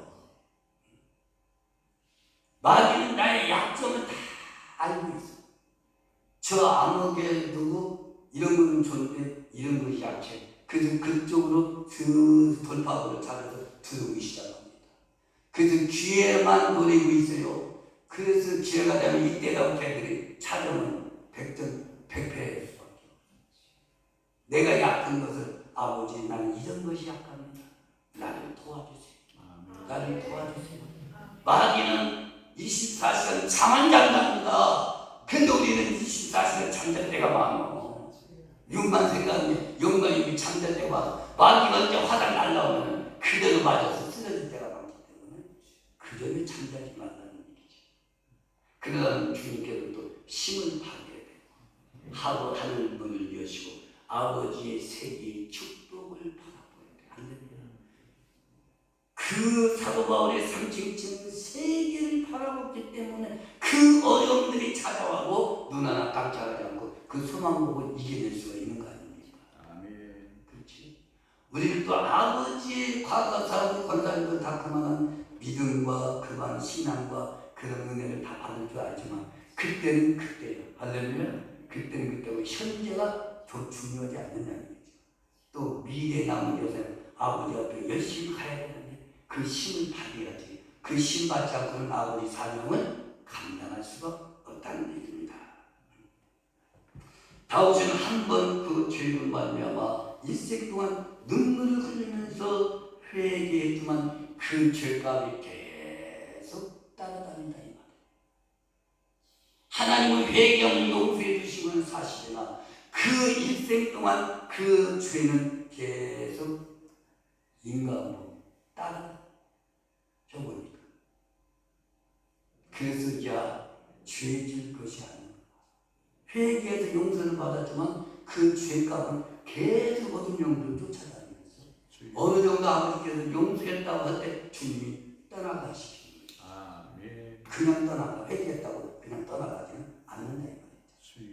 마귀는 나의 약점을 다 알고 있어. 저 암흑의 누구 이런 거는 좋은데 이런 것이 약해. 그래서 그쪽으로 돌파구를 찾아서 들어오기 시작합니다. 그래서 기회만 노리고 있어요. 그래서 기회가 되면 이때라고 걔들이 찾아오면 백패할 수밖에 없어요. 내가 약한 것을 아버지 나는 이런 것이 약합니다. 나를 도와주세요. 나를 도와주세요. 마귀는 24시간 잠 안 잔답니다. 근데 우리는 24시간 잠잘 때가 많아. 육만 생각하면 영과 육이 잠잘 때가 많아. 마귀가 이제 화장 날라오면 그대로 맞아서 쓰러질 때가 많기 때문에 그 점에 잠자지 말라는 얘기죠. 그러다 주님께서 또 힘을 받게 되고 하고 하늘 문을 여시고 아버지의 세계의 축복을 바라보게 돼. 안 됩니다. 그 사도 바울의 상징층 세계를 바라봤기 때문에 그 어려움들이 찾아와도 눈 하나 깜짝하지 않고 그 소망 보고 이겨낼 수가 있는 거 아닙니까? 아멘. 그렇지. 우리는 또 아버지의 과거사하고 권사님들 다 그만한 믿음과 그만 신앙과 그런 은혜를 다 받을 줄 알지만 그때는 그때예요. 할렐루야. 그때는 그때고 현재가 더 중요하지 않느냐는 얘기죠. 또 미래에 남은 여생 아버지 앞에 열심히 가야 되는데 그 힘을 받아야지. 그 힘 받지 않고는 아버지 사명을 감당할 수가 없다는 얘기입니다. 다윗은 한 번 그 죄를 말미암아 일생 동안 눈물을 흘리면서 회개했지만 그 죄값이 계속 따라다닌다 이 말이에요. 하나님은 회개하면 용서해 주시는 사실이나 그 일생 동안 그 죄는 계속 인간으로 따라다니다. 보니까 그래서 야 죄질 것이 아니야. 회개해서 용서를 받았지만 그 죄값은 계속 어둠 영들을 쫓아다니면서 주여. 어느 정도 아버지께서 용서했다고 할 때 주님이 떠나가시키는 거예요. 아멘. 그냥 떠나가 회개했다고 그냥 떠나가지는 않는다 이 말이죠. 주여.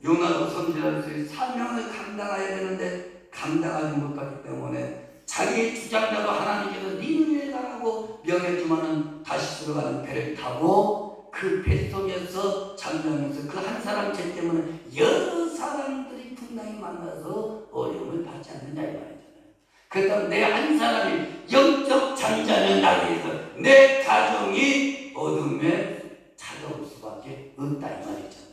요나도 선지자로서의 사명을 감당해야 되는데 감당하지 못하기 때문에 자기 주장자로 하나님께서 니느웨에 가라고 명했지만은 다시 들어가는 배를 타고 그 배 속에서 잠자면서 그 한 사람 죄 때문에 여러 사람들이 풍랑이 만나서 어려움을 받지 않느냐 이 말이잖아요. 그렇다면 내 한 사람이 영적 잠자는 나라에서 내 가정이 어둠에 찾아올 수밖에 없다 이 말이잖아요.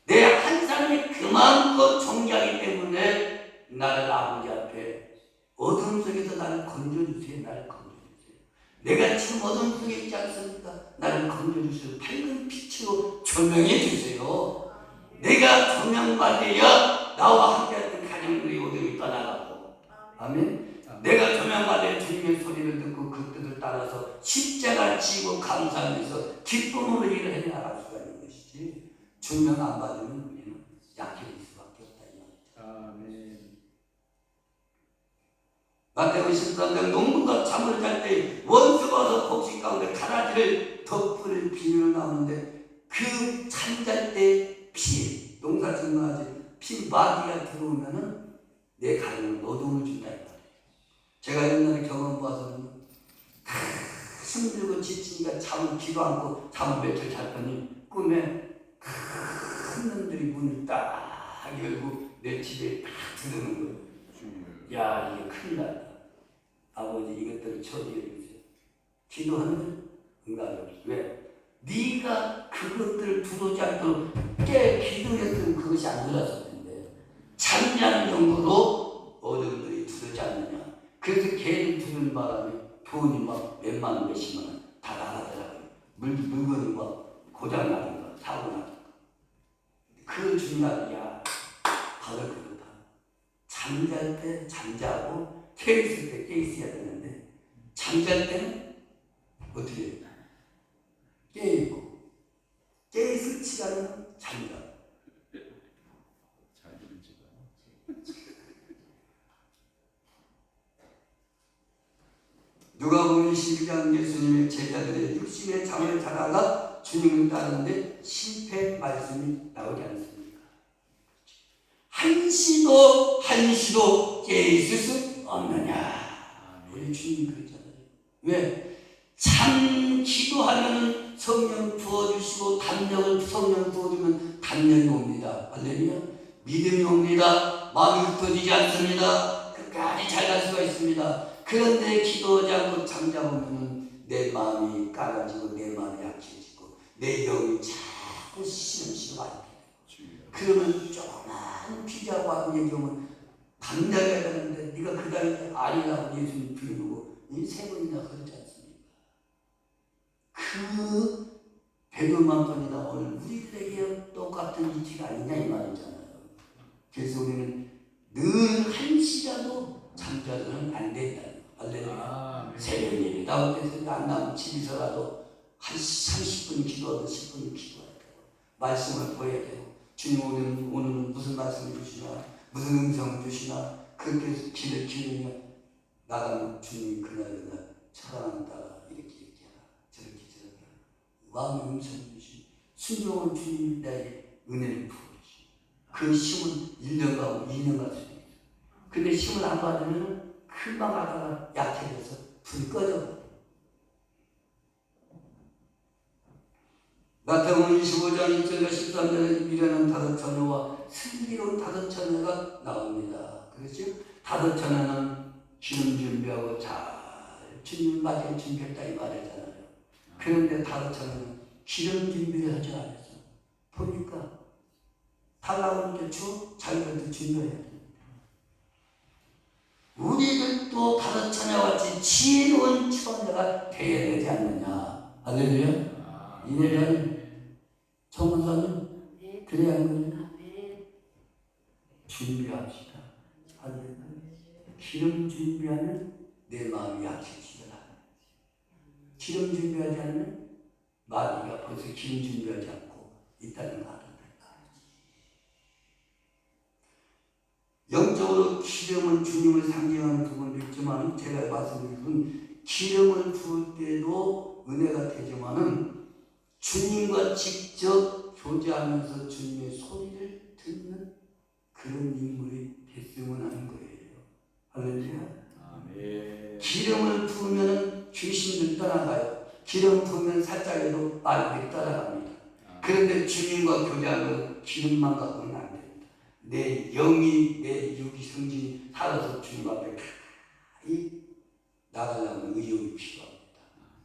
내 한 사람이 그만큼 존귀하기 때문에 나를 아버지 앞에 어둠 속에서 나를 건져주세요. 나를 건져주세요. 내가 지금 어둠 속에 있지 않습니까? 나를 건져주세요. 밝은 빛으로 조명해 주세요. 내가 조명받아야 나와 함께하는 가정들이 어둠이 떠나가고 아멘. 내가 조명받아야 주님의 소리를 듣고 그 뜻을 따라서 십자가 지고 감사하면서 기쁨으로 일을 해나갈 수가 있는 것이지 조명 안 받으면 우리는 약해질 수밖에 없다 이 말이죠. 아멘. 마태복음 13장 농부가 잠을 잘 때 원수가 와서 곡식 가운데 가라지를 덮을 비밀로 나오는데 그 잠잘 때 피, 농사 짓는 피 마귀가 들어오면은 내 가정을 노동을 준다 이 말이에요. 제가 옛날에 경험 봐서는 힘들고 지치니까 잠을 기도 않고 잠을 며칠 잤더니 꿈에 큰 놈들이 문을 딱 열고 내 집에 딱 들어오는 거예요. 주여. 야 이게 큰일 났다. 아버지 이것들을 처리해 주세요. 기도하면 응답이 없어. 왜? 네가 그것들을 들어오지 않도록 기도했으면 그것이 안 들어왔을 텐데 잠자는 정도로 어른들이 들어오지 않느냐. 그래서 걔를 들은 바람에 돈이 막 몇만 원 몇십만 원 다 나가더라고요. 물건이 막 고장나는 거 사고 나는 거. 그 중요하냐 바로 그렇다. 잠잘 때 잠자고 깨있을 때 깨있어야 되는데 잠잘 때는 어떻게 해요? 깨있고 깨있을 시간은 잠자. 잘 들으시다. 누가복음 12장 예수님의 제자들의 육신의 잠을 자다가 주님을 따르는데 실패 말씀이 나오지 않습니까? 한시도 깨있을 수 없느냐. 우리 주님 그랬잖아요. 왜? 참 기도하면 성령 부어주시고 담력을 성령 부어주면 담력이 옵니다. 할렐루야. 믿음이 옵니다. 마음이 흩어지지 않습니다. 끝까지 잘 갈 수가 있습니다. 그런데 기도하지 않고 잠자보면 내 마음이 까가지고 내 마음이 약해지고 내 영이 자꾸 시름시름 앓게 되고 그러면 조그만 피자고 하고 얘기하면 당장해야 되는데 네가 그 다음에 아니라고 예수님 비우고 이 세 번이나 그러지 않습니까? 그 배도만 번이나 오늘 우리들에게 똑같은 이치가 아니냐 이 말이잖아요. 그래서 우리는 늘 한시라도 잠자서는 안 된다. 할렐루야. 새벽 예배 나올 때서 안 나면 집에서라도 한 30분 기도하고 10분 기도해야 되고 말씀을 보여야 되고 주님 오늘은 무슨 말씀을 주시나 무슨 음성을 주시나 그렇게 길을 기울이며 나가면 주님 그날 사랑한다 이렇게 얘기하라 저렇게 하라 마음의 음성을 주시 순종은 주님 나에게 은혜를 부어주시 그 심은 1년 가고 2년 갈 수도 있어요. 근데 심을 안 받으면 금방 하다가 약해져서 불이 꺼져. 마태복음 25장 1절과 13절에 미련한 다섯 처녀와 슬기로운 다섯 처녀가 나옵니다. 그렇죠? 다섯 처녀는 기름 준비하고 잘 주님 맞이할 준비했다 이 말이잖아요. 그런데 다섯 처녀는 기름 준비를 하지 않았어. 보니까 달라고 그랬죠? 자기들도 준비해야 돼. 우리들도 다섯 처녀같이 지혜로운 처녀가 되어야 되지 않느냐. 할렐루야. 이내는 정문사님 그래야 하는 거예요. 준비합시다. 할렐루야. 기름 준비하면 내 마음이 약해지더라. 기름 준비하지 않으면 마귀가 벌써 기름 준비하지 않고 있다는 거 알아요. 영적으로 기름은 주님을 상징하는 부분도 있지만 제가 말씀드린 기름을 부을 때도 은혜가 되지만은 주님과 직접 교제하면서 주님의 소리를 듣는 그런 인물이 됐으면 하는 거예요. 할렐루야. 아멘. 기름을 부으면 귀신들 떠나가요. 기름 부으면 살짝에도 마귀들이 따라갑니다. 그런데 주님과 교제하면 기름만 갖고는 안 됩니다. 내 영이, 내 육이, 성질이 살아서 주님 앞에 가까이 나가려면 의욕이 필요합니다.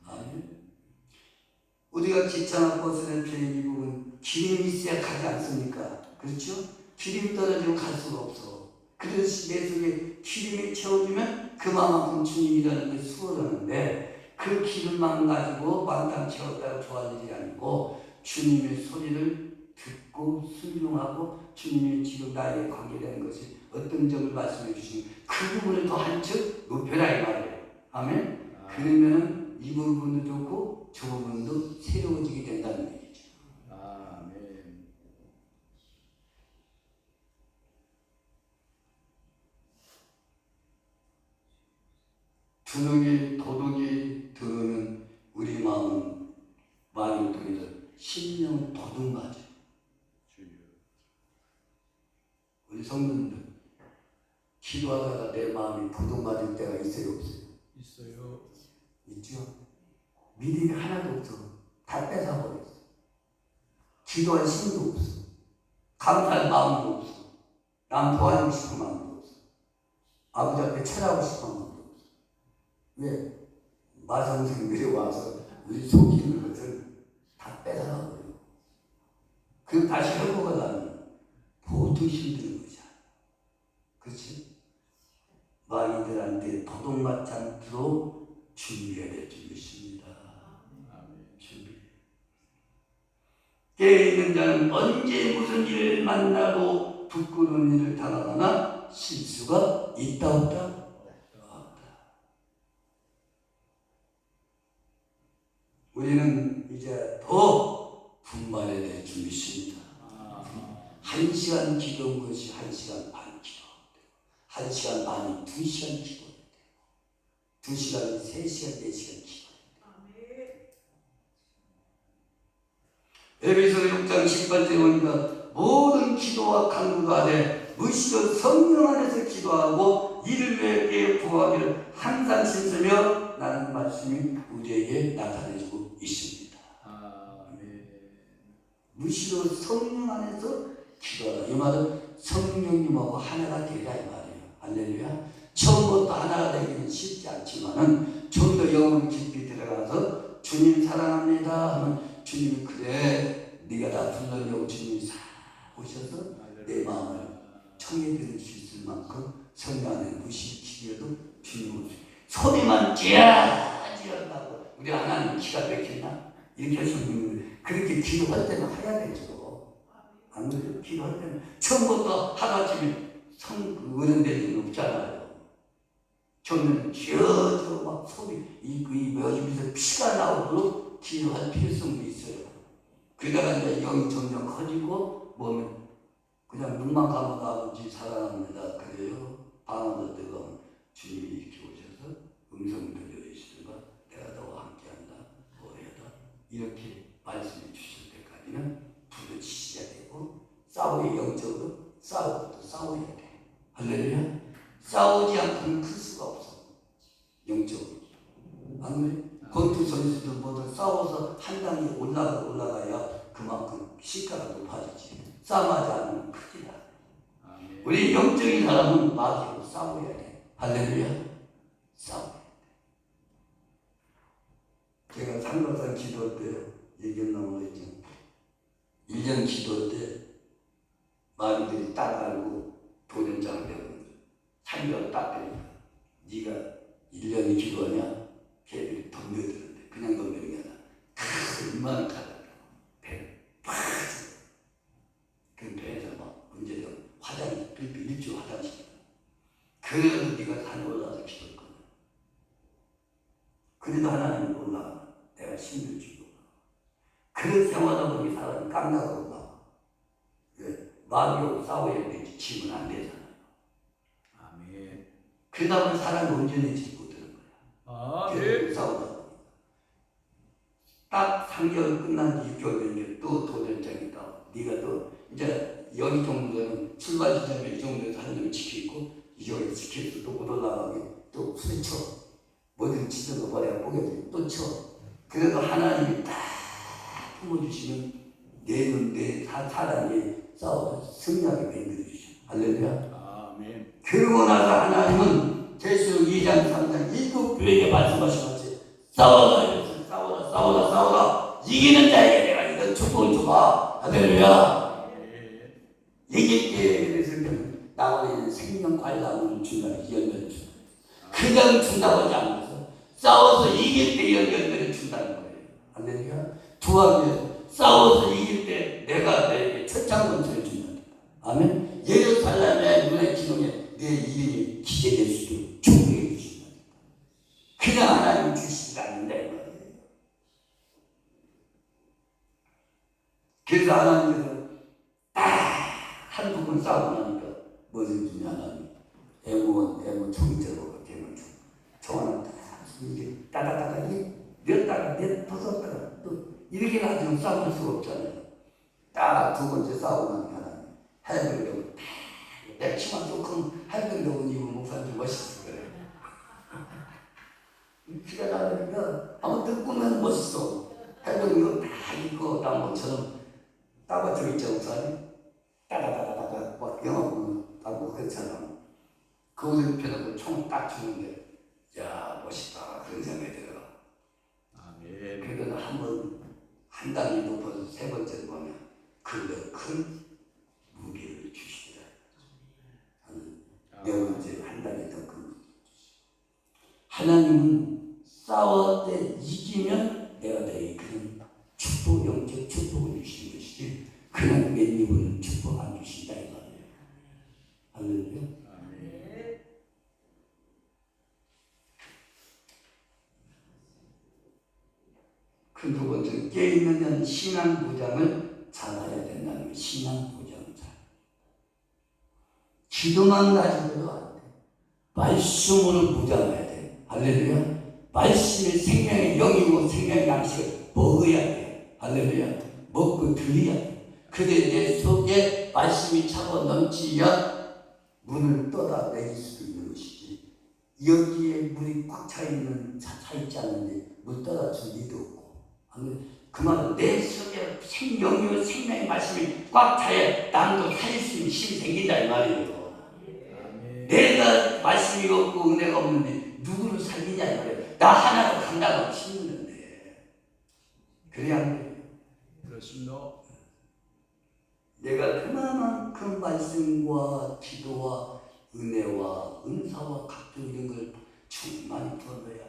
아멘. 우리가 기차나 버스나 비행기 부분 기름이 있어야 가지 않습니까? 그렇죠? 기름이 떨어지면 갈 수가 없어. 그래서 내 속에 기름이 채워지면 그만큼 주님이라는 게 수월하는데 그 기름만 가지고 만땅 채웠다고 좋아할 일이 아니고 주님의 소리를 듣고 순종하고 주님이 지금 나에게 관계되는 것이 어떤 점을 말씀해 주시면 그 부분을 더 한층 높여라 이 말이에요. 아멘. 그러면은 이 부분도 좋고 저 부분도 새로워지게 된다는 얘기죠. 아멘. 두둑이 도둑이 들으면 우리 마음은 마음을 통해서 심령을 도둑맞아. 우리 성도님들 기도하다가 내 마음이 도둑맞을 때가 있어요 없어요? 있어요. 있죠. 믿음이 하나도 없어. 다 뺏어버렸어. 기도할 힘도 없어. 감사할 마음도 없어. 남 도와주고 싶은 마음도 없어. 아버지 앞에 철하고 싶은 마음도 없어. 왜? 마성생들이 와서 우리 속이는 것을 다 뺏어가버려. 그럼 다시 회복을 하면 보통 힘드는 거죠. 그렇지? 마귀들한테 도둑맞지 않도록 준비해야 될 줄 믿습니다. 준비. 깨어있는 자는 언제 무슨 일을 만나고 부끄러운 일을 당하거나 실수가 있다 없다? 없다. 우리는 이제 더 분발해야 될 줄 믿습니다. 1시간 기도한 것이 1시간 반 기도. 1시간 반이 2시간 기도. 2시간이 3시간, 4시간 기도. 에베소 6장 18절에 보니까 모든 기도와 간구가 돼 무시로 성령 안에서 기도하고 이를 위해 구하기를 항상 신으며 라는 말씀이 우리에게 나타내주고 있습니다. 무시로 성령 안에서 기도하라. 이 말은 성령님하고 하나가 되라 이 말이에요. 할렐루야. 처음부터 하나가 되기는 쉽지 않지만은 좀 더 영혼 깊이 들어가서 주님 사랑합니다 하면 주님이 그래 네가 나 불러내고 주님이 싹 오셔서 내 마음을 청해 들을 수 있을 만큼 성령 안에 무시 기도해도 주님 소리만 지어지어다고 우리 하나님 기가 막혔나? 이렇게 하시면 그렇게 기도할 때는 해야 되죠. 안 그래요? 기도할 때는 처음부터 하나쯤에 어른될 일은 없잖아요. 저는 지어져 막 소리 이 여기서 피가 나오도록 기도할 필요성도 있어요. 그러다가 이제 영이 점점 커지고 몸은 그냥 눈만 감아도 아버지 사랑합니다 그래요. 방언을 들어가면 주님이 이렇게 오셔서 음성 들려주시든가 내가 너와 함께한다 뭐해다 이렇게 말씀해 주실 때까지는 부르짖어야 되고 싸우기 영적으로 싸우고 또 싸워야 돼. 할렐루야. 싸우지 않고는 클 수가 없어. 영적으로. 안 그래? 권투 선수들 모두 싸워서 한 단계 올라가야 그만큼 시가가 높아지지. 싸움하지 않으면 크지 않아. 우리 영적인 사람은 마귀로 싸워야 돼. 할렐루야. 싸워야 돼. 제가 삼각산 기도할 때 얘기했나무 그랬죠. 1년 기도할 때 마귀들이 딱 알고 도전장을 배우는 거야. 상병을 딱 때리니까 네가 1년이 기도하냐? 걔들이 덤벼드는데 그냥 덤비는 게 아니라 얼마나 가다가 배를 팍 그 배에서 막 언제든 화장실 일주 화장실 그래도 네가 산에 올라가서 기도할 거야. 그래도 하나님은 올라가 깡나고 나와. 마귀하고 싸워야 되지. 지면 안 되잖아. 아멘. 그러다 보면 사람이 온전해지지 못하는 거야. 아멘. 계속 싸우다 보니까. 딱 3개월 끝난 지 6개월 되니까 또 도전장이다. 네가 또 이제 여기 정도는 출발 지점에 이 정도에서 한 놈이 지키고 이쪽에 지켜서 또 못 올라가게 또 부딪혀. 뭐든 치더라도 머리가 뽀개지고 또 쳐. 그래도 하나님이 딱 품어주시면 내 사람이 싸워서 승리하게 만들어주셔. 할렐루야. 아멘. 그러고 나서 하나님은 계시록 2장 3장 7교회에게 말씀하시면서 싸워라 이기는 자에게 내가 이런 축복을 줘봐. 할렐루야. 이길 때 그래서 나오는 생명 관람을 준다는 연결을 준다. 그냥 준다고 하지 않아서 싸워서 이길 때 연결을 준다는 거예요. 할렐루야. 두하면 싸워서 이길 때 내가 너에게 첫장권을 준다. 아멘. 예루살렘의 눈의 기둥에 내 이름이 기재될 수 있도록 축복해 주신다. 그냥 하나님 주시지 않는다. 그래서 하나님께서 딱 한두 번 싸우고 나니까 뭐든 주냐 하나님. 애무 총이처럼 되면 좀 정하는 딱 이게 따다다가 몇 벗었다가 또 이렇게 가지고 싸울 수가 없잖아요. 딱 두 번째 싸우고 나니까 하나님 해보려고 내 치마 조금 해보려고 입은 목사님 멋있을 거예요. 키가 작으니까 한번 뜯고 면 멋있어. 해보려고 다 입고 나무처럼 따가지고 있죠 목사님. 따다다다다다 막 영화보면 따고 그렇잖아. 그 옷을 펴놓고 총 딱 주는데 야 멋있다 그런 생각이 들어. 아멘. 그래도 한 단위 높아서 세 번째 보면 그 큰 무기를 주시더라. 네 번째 한 단위 더 큰 무기 주시고. 하나님은 싸울 때 이기면 내가 너에게 그런 축복, 영적 축복을 주시는 것이지 그냥 맨입을 축복 안 주신다 이 말이에요. 할렐루야. 그 두 번째 깨있는 자는 신앙보장을 잘해야 된다는 거예요. 신앙보장 잘. 기도만 가지고도 안 돼. 말씀으로 보장해야 돼. 할렐루야. 말씀이 생명의 영이고 생명의 양식을 먹어야 돼. 할렐루야. 먹고 들여야 돼. 그래 내 속에 말씀이 차고 넘치야 문을 떠다 내릴 수도 있는 것이지. 여기에 물이 꽉 차 있는 차 있지 않는데 물 떠다 줄 리도 없고. 그 말은 내 속에 생명이요 생명의 말씀이 꽉 차야 남도 살릴 수 있는 힘이 생긴다 이 말이에요. 내가 말씀이 없고 은혜가 없는데 누구를 살리냐 이 말이에요. 나 하나로 간다고 힘드는데 그래야 안 돼요. 그렇습니다. 내가 그만큼 말씀과 기도와 은혜와 은사와 각종 이런 걸 충만히 풀어야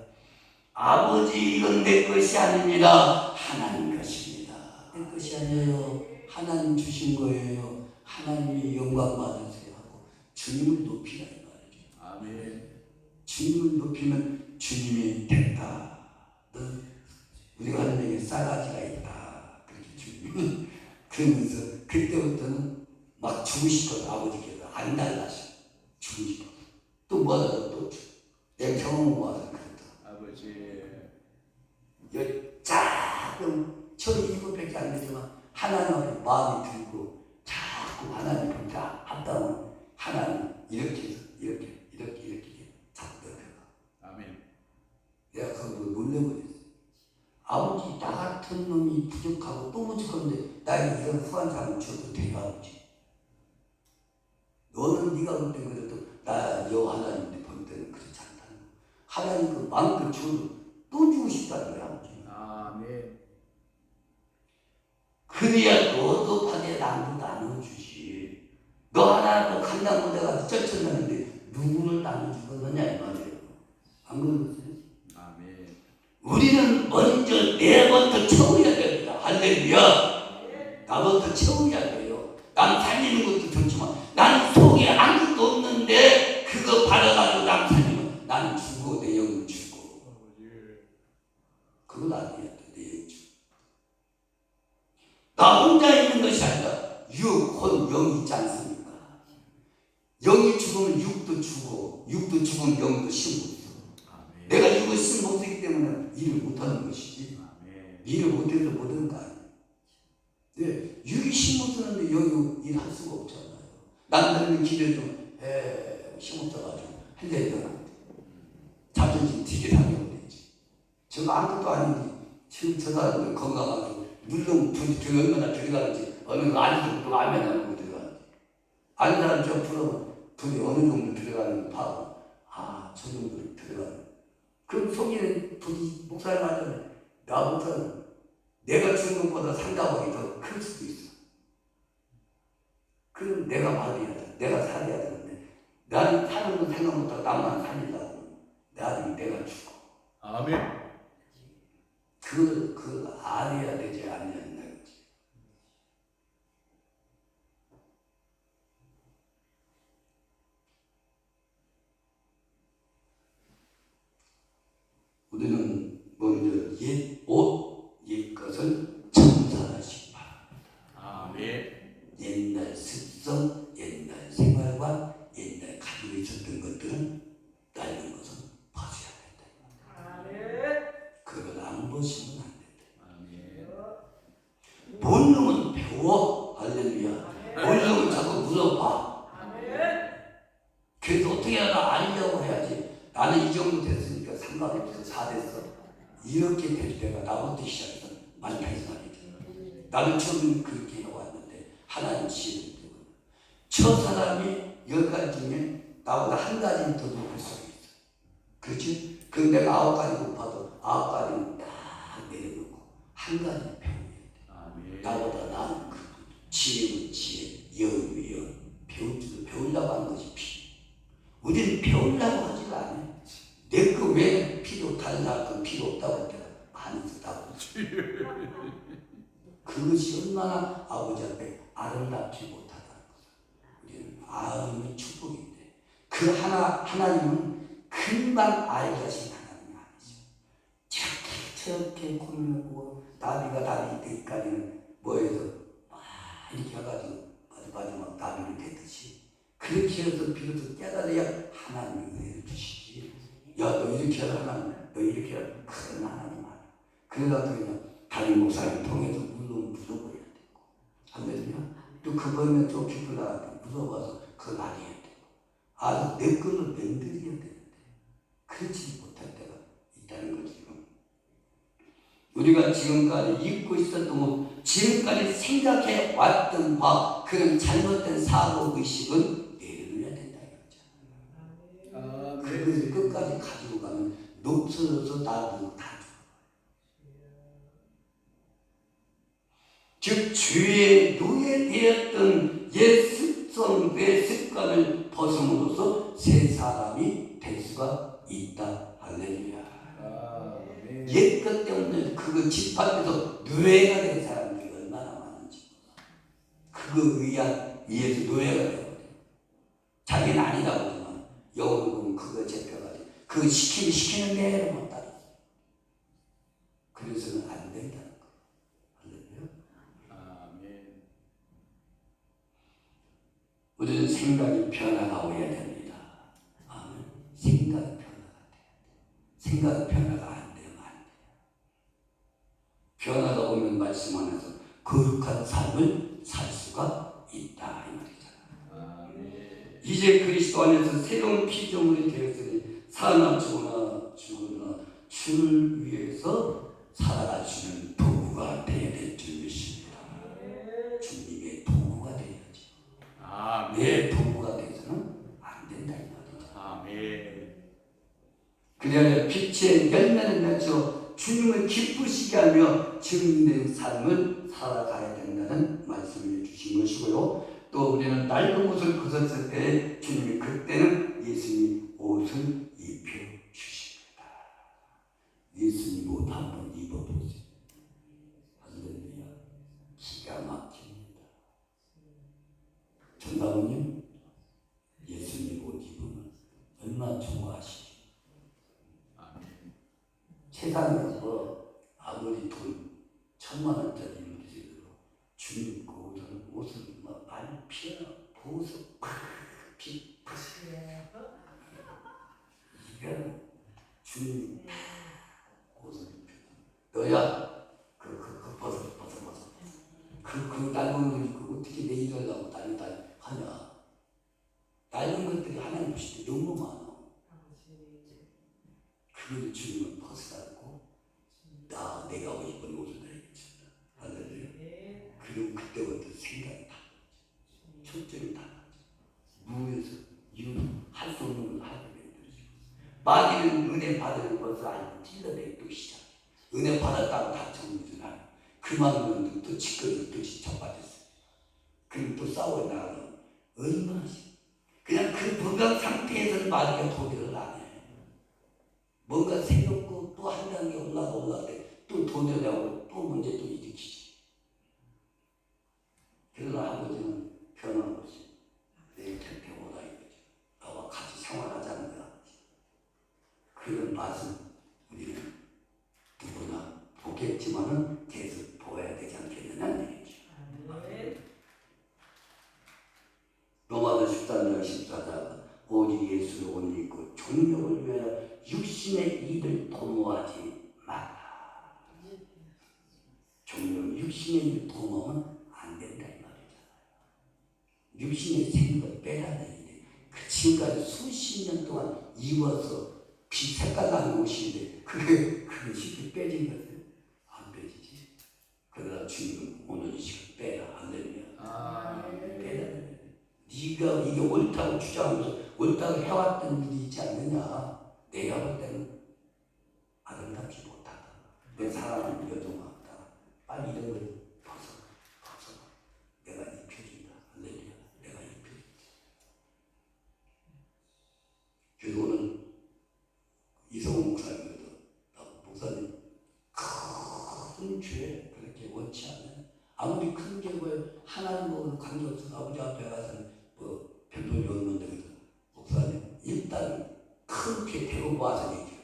아버지 이건 내 것이 아닙니다. 하나님 것입니다. 내 것이 아니에요. 하나님 주신 거예요. 하나님이 영광 받으세요 하고 주님을 높이라 이 말이죠. 아멘. 주님을 높이면 주님이 됐다. 우리가 하는 얘기 싸가지가 있다. 그렇게 주님이 그러면서 그때부터는 막 주고 싶어서 아버지께서 안 달라서 주고 싶어. 또 뭐하다가 또 내 경험 모아서 아버지. 작은 1700개 안 되지만 하나님 마음이 들고 자꾸 하나님 혼자 합다면 하나님 이렇게 해서 이렇게 자꾸 들어가. 아멘. 내가 그걸 놀래버렸어. 아버지 나 같은 놈이 부족하고 또 부족한데 나에게 이런 후한 사람을 줘도 돼요 아버지. 너는 네가 볼 땐 그래도 나 여호와 하나님한테 볼 때는 그렇지 않다는 거. 하나님 그 마음껏 줘도 또 주고 싶다는 거야 아버지. 아멘. 그래야 너도 받아야 남도 나눠주지. 너 하나 또 감당 못해가지고 쩔쩔매는데 누구를 나눠주겠느냐 이 말이에요. 안 그러세요? 아멘. 우리는 먼저 내부터 채워야 됩니다. 할렐루야. 나부터 채워야 돼요. 남 살리는 것도 좋지만 난 속에 아무것도 없는데 그거 받아가지고 남 살리면 나는 죽고 내 영을 주고 그건 아니야. 내 영 주고 나 혼자 있는 것이 아니라 육, 혼, 영이 있지 않습니까? 영이 죽으면 육도 죽어. 육도 죽으면 영도 심고 있어. 아멘. 내가 육을 심고 쓰기 때문에 일을 못하는 것이지. 아멘. 일을 못해서 못하는 거 아니에요. 네, 육이 심고 쓰는데 영이 일할 수가 없잖아요. 남들은 길을 좀 심었어가지고 한대잖아. 자존심 되게 상해오고 되지. 저거 아무것도 아닌데 지금 저 사람들 건강하고 물론 불이 얼마나 들어가는지 어느 거 아는 정도 알면 안 하고 들어가는지 아는 사람 좀 풀어보면 불이 어느 정도 들어가는지 파고 저 정도 들어가는 그럼 속에는 불이 목사님 하잖아요. 나 목사는 내가 주는 것보다 상대방이 더 클 수도 있어. 그럼 내가 받아야 돼. 내가 살아야 되는데 나는 사는 건 생각 못하고 남만 살리려고 나중에 내가 죽어. 아멘. 그 알아야 되지 않느냐 이거지. 우리는 먼저 옛 옷, 옛 것을 청산하시기 바랍니다. 아멘. 옛날 습성, 옛날 생활관, 옛날 가지고 있었던 것들은 낡은 것은 벗어야 된다. 아멘. 그걸 안 벗으면 안 된다. 아멘. 본능은 배워. 할렐루야. 본능은 자꾸 물어봐. 아멘. 그래서 어떻게 하나 알려고 해야지. 나는 이 정도 됐으니까 상관이 없어. 4 됐어. 이렇게 될 때가 나부터 시작해서 많이 발생하겠죠. 나는 처음 그렇게 해왔는데 하나님 지혜를 주고 첫 사람이 10가지 중에 나보다 한 가지는 더 높을 수 있어. 그렇지? 그럼 내가 9가지 높아도 9가지는 딱 내려놓고 한 가지 배워야 돼. 아멘. 나보다 나은 그 지혜는 지혜, 영은 영. 배우려고 하는 것이 필요. 우리는 배우려고 하지가 않아요. 내 거 왜 필요, 다른 사람 필요 없다고 할 때가 많이 있다고. 그것이 얼마나 아버지 앞에 아름답지 못하다는 것을 우리는 아음의 축복인데 그 하나님은 금방 알게 하신 하나님이 아니죠. 저렇게 고민하고 나비가 나비 때까지는 뭐해서 막 이렇게 해가지고 마지막 나비를 되듯이 그렇게 해서 비로소 깨달아야 하나님이 은혜를 주시지. 야, 너 이렇게 해라 하나님, 너 이렇게 해라. 큰 하나님 아니야. 그러다 그냥 다른 목사님 통해서 물어버려야 되고 하거든요. 또 그거는 좀 기쁘다 물어봐서 그걸 알아야 되고 아주 내 걸로 만들어야 되는데 그렇지 못할 때가 있다는 거지. 우리가 지금까지 잊고 있었던 것, 지금까지 생각해 왔던 바 그런 잘못된 사고의식은 내려놓아야 된다 이거죠. 그것을 끝까지 가지고 가면 녹슬어서 나도 다 즉 죄의 노예되었던 옛 습성, 내 습관을 벗음으로써 새 사람이 될 수가 있다. 할렐루야. 아멘. 옛 것 때문에 그거 집합에서 노예가 된 사람들이 얼마나 많은지 그거 의해서 노예가 되거든. 자기는 아니라고 하지만 영어로 보면 그거 잡혀가지고 그거 시키는 대로만 따라. 그래서는 안 된다는 거. 할렐루야. 아멘. 우리는 생각이 변화가 오야 됩니다. 아멘. 생각이 변화가 돼야 돼. 생각이 변화가 안 되면 안 돼요. 변화가 오면 말씀 안에서 거룩한 삶을 살 수가 있다 이 말이잖아요. 아멘. 이제 그리스도 안에서 새로운 피조물이 되었으니 사나 죽으나 주를 위해서 살아갈 수 있는 도구가 되어야 될 줄 믿습니다. 주님의 도구가 되어야지. 아멘. 내 도구가 되어서는 안 된다 이 말이죠. 아멘. 그래야 빛의 열매를 맺어 주님을 기쁘시게 하며 증인된 삶을 살아가야 된다는 말씀을 주신 것이고요. 또 우리는 낡은 옷을 벗었을 때 주님이 그때는 예수님 옷을 입혀 주십니다. 예수님 옷 한번 입어보세요. 할렐루야. 기가 막힙니다. 전사모님 예수님 옷 입으면 얼마나 좋아하시죠. 세상에서 아무리 돈 1000만 원짜리 입으셔도 주님 옷을 막 많이 피어 보석 피 파스레 이건 주님 옷을 입혀 너야 그 벗어 그 낡은 걸 입고 어떻게 내 일을 하고 다니 하냐. 낡은 것들이 하나님 보실 때 너무 많아. 그걸 주님은 벗으라고 내가 하고 싶은 옷을 입힌다. 할렐루야. 그리고 그때부터 생각이 달라져. 초점이 달라져. 무에서 할 수 없는 걸 하게 만들어지고 마귀는 은혜 받은 것을 알고 찔러내기 또 시작해. 은혜 받았다고 다 정리를 하고 그만큼 또 짓거리고 또 지쳐빠졌어요. 그리고 또 싸워 나가면 얼마나 그냥 그 건강 상태에서는 마귀가 도전을 안 해. 뭔가 새롭고 또 한 단계 올라갈 때 또 도전하고 또 문제 또 일으키지. 그러나 아버지는 변함없이 내 곁에 오라 이거죠. 나와 같이 생활하자는 거야. 그런 말씀 우리는 누구나 보겠지만은 계속 보아야 되지 않겠느냐는 얘기죠. 로마서 13장 14절 오직 예수를 옷 입고 종력을 위하여 육신의 일을 도모하지 마라. 종력 육신의 일을 도모하면 안 된다 이 말이잖아요. 육신의 생각을 빼라는 얘기인데 그 지금까지 수십 년 동안 입어서 빛 색깔 나는 옷인데 그게 쉽게 빼진 거예요? 안 빼지지. 그러나 주님은 오늘 이 시간 빼라 안 됩니다. 빼라. 네가 이게 옳다고 주장하면서 옳다고 해왔던 일이 있지 않느냐. 내가 볼 때는 아름답지 못하다. 내 사랑은 여동하다. 빨리 이런 걸 벗어. 내가 입혀준다. 할렐루야. 내가 입혀준다. 그래서 오늘 이성훈 목사님도 목사님 큰 죄 그렇게 원치 않는 아무리 큰 죄고 하나님하고는 관계없어서 아버지 앞에 가서 별볼이 없는데 목사님 일단 큰 죄 대고 와서 얘기해요.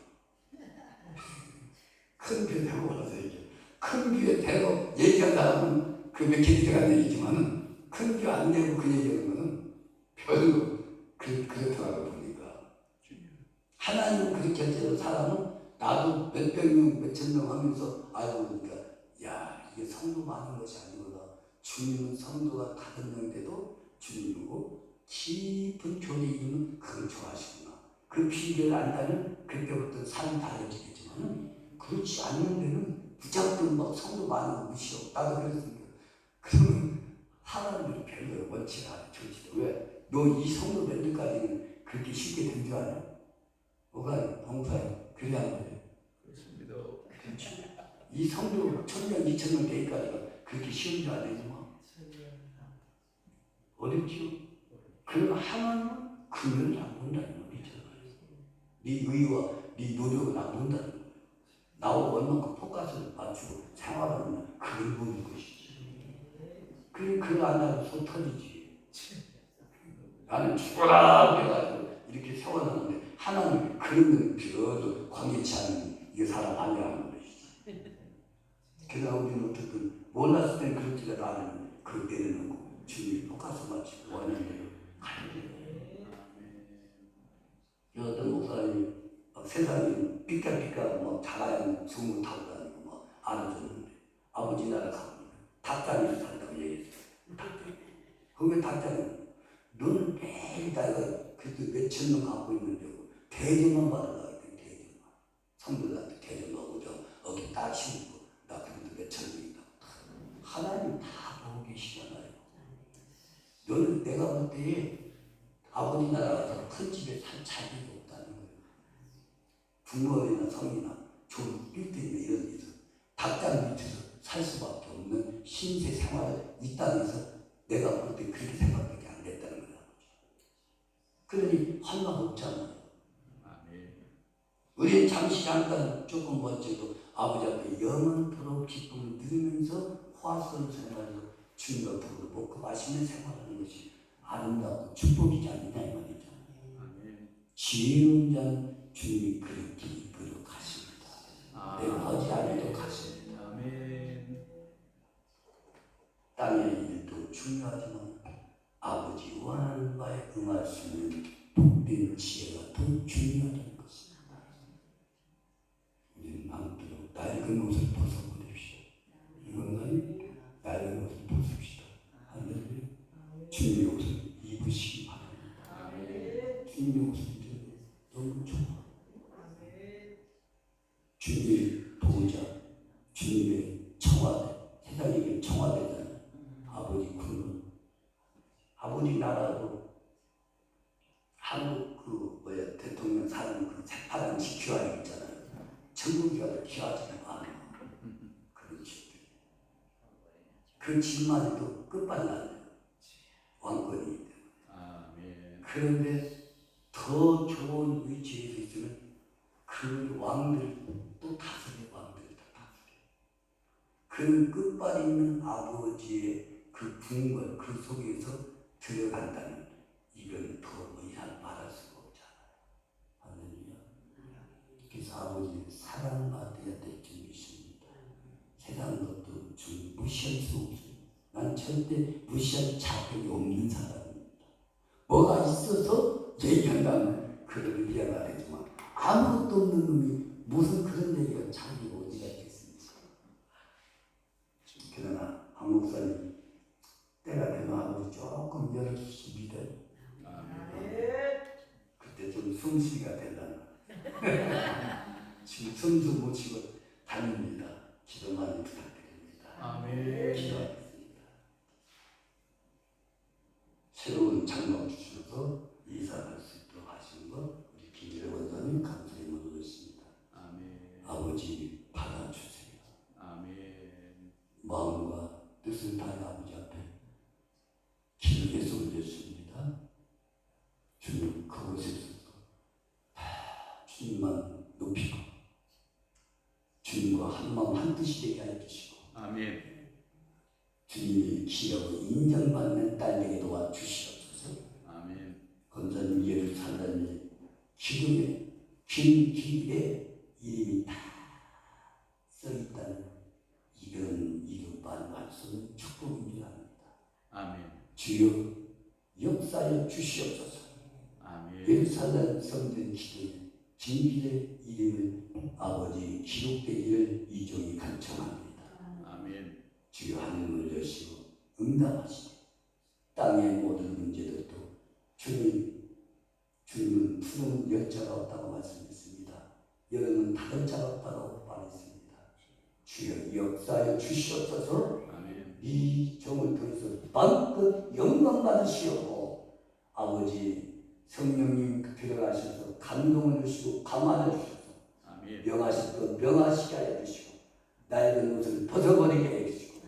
큰 죄 대고 와서 얘기해요. 큰 죄 대고 얘기한 사람은 그 몇 개 들어간 얘기지만은 큰 죄 안 내고 그 얘기하는 거는 별로 그렇더라고 보니까. 하나님은 그렇게 할때도 사람은 나도 몇백 명, 몇천 명 하면서 알고 보니까 야 이게 성도 많은 것이 아니구나. 주님은 성도가 5명인데도 주님이고 깊은 교회 이름은 그걸 좋아하시구나. 그 비결을 안다면 그때부터 삶이 달라지겠지만 그렇지 않는 데는 무작정 막 성도 많은 거 무시하고 나도 그랬으니까 그러면 하나님들이 별로 원치 않아. 왜? 너 이 성도 맺기까지는 그렇게 쉽게 된 줄 아냐? 뭐가 봉사해. 그래야 말이야. 그렇습니다. 그렇지. 이 성도 1000명, 2000명 되기까지가 그렇게 쉬운 줄 아냐? 어렵죠? 그러나 하나님은 그걸 안 본다는 말이잖아요. 네 의와 네 노력은 안 본다는 거예요. 나하고 얼만큼 포커스를 맞추고 생활하는 그걸 보는 것이지. 그걸 안 하면 속 터지지. 나는 죽어라 그래가지고 이렇게 세워놨는데 하나님 그런 별로 광해치 않은 이 사람 아니라는 것이지. 그러나 우리는 어쨌든 몰랐을 때는 그렇지라도 않으면 그걸 내려놓고 주님이 포커스 맞추고 원하는 대로 가는 거예요. 어떤 목사님이 세상에 삐까삐까 막 자가용 승무 타고 다니고 막 안아줬는데 아버지 나라 가보니까 닭다리를 산다고 얘기했어요. 그게 닭다리. 너는 매일 나이가 그래도 몇천 명 갖고 있는데 대접만 받으려고 했더니 대접만. 성도들한테 대접 먹고 어깨 딱 심고 나 그래도 몇천 명이다. 하나님 다 보고 계시잖아요. 너는 내가 볼 때 아버지 나라 가서 큰 집에 살 자격이 없다는 거예요. 부모이나 성이나 좋은 빌딩이나 이런 데서 닭장 밑에서 살 수밖에 없는 신세 생활을 이 땅에서 내가 볼 때 그렇게 생각밖에 안 됐다는 거야. 그러니 할 말 없잖아요. 우리는 잠깐 조금 멋지도 아버지 앞에 영원토록 기쁨을 누리면서 화수를 생활해서 주님과 부르고 먹고 마시는 생활하는 것이 아름답고 축복이지 않느냐 이 말이죠. 지혜로운 자는 주님이 그렇게 이끌어 가십니다. 내가 하지 않아도 가십니다. 땅의 일도 중요하지만 아버지 원하는 바에 응할 수 있는 복된 지혜가 더 중요하다는 것입니다. 우리는 남도록 낡은 옷을 벗어버립시다. 이건가요? 낡은 옷을 벗읍시다. 할렐루야. 주님의 옷을 입으시기 바랍니다. 주님의 옷을 입으면 너무 좋아. 주님의 보호자, 주님의 청와대, 세상에게 청와대잖아요. 아버지 군은 아버지 나라도 한국 대통령 사는 그 새파란 QI 있잖아요. 천국이 가도 귀하지는 않아요. 그런 집들. 그 집만 해도 끝발나요. 왕권이기 때문에. 그런데 더 좋은 위치에서 있으면 그 왕들 또 다스려, 왕들이 다 다스려. 그 끝발 있는 아버지의 그 궁궐, 그 속에서 들어간다면 이건 더 이상 말할 수가 없잖아요. 할렐루야. 그래서 아버지는 사랑받아야 될 줄 믿습니다. 세상 것도 좀 무시할 수 없어요. 난 절대 무시할 자격이 없는 사람입니다. 뭐가 있어서 얘기한다면 그를 이해가 되지만 아무것도 없는 놈이 무슨 그런 얘기가 자기가 어디가 있겠습니까? 그러나 한 목사님 때가 되면 아버지 조금 열어주시 믿어요. 그때 좀 숨쉬기가 되려나. 지금 숨도 못 쉬고 다닙니다. 기도 많이 부탁드립니다. 기도하겠습니다. 새로운 장막 주셔서 이사할 수 있도록 하신 것 우리 김일혜 원장님 감사히 모르겠습니다. 아버지 받아주세요. 마음과 뜻을 다해 아버지 앞에 기도해서 올렸습니다. 주님 그곳에서도 주님만 높이고 주님과 한마음 한뜻이 되게 해주시고 주님이 기여고 인정받는 딸에게 도와주시옵소서. 권사님 예루살렘의 기둥에 긴 길에 이름이 다 써있다는 이건 이것만 할 수 없는 축복인 줄 압니다. 주여 역사에 주시옵소서. 예루살렘 성전 기둥에 긴 길의 이름을 아버지 기록되기를 이종이 간청합니다. 주여 하늘을 여시고 응답하시고 땅의 모든 문제들도 주님은 푸른 열자가 없다고 말씀했습니다. 여름은 다른 자가 없다고 말했습니다. 주여 역사에 주시옵소서. 이 종을 통해서 마음껏 영광 받으시옵고 아버지 성령님 들어가셔서 감동을 주시고 감화를 주셔서 명하실 것 명하시게 하여 주시고 낡은 옷을 벗어버리게 해 주시고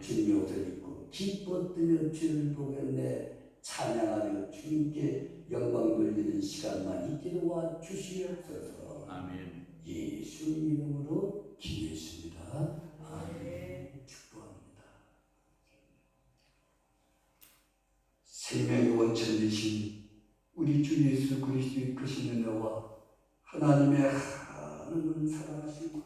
주님의 옷을 입고 기뻐 뜨며 주를 보겠네 찬양하며 주님께 영광 돌리는 시간만 있게 도와 주시옵소서. 예수님 이름으로 기도했습니다. 아멘. 축복합니다. 생명의 원천 되신 우리 주 예수 그리스도의 크신 은혜와 하나님의 하나님을 사랑하시고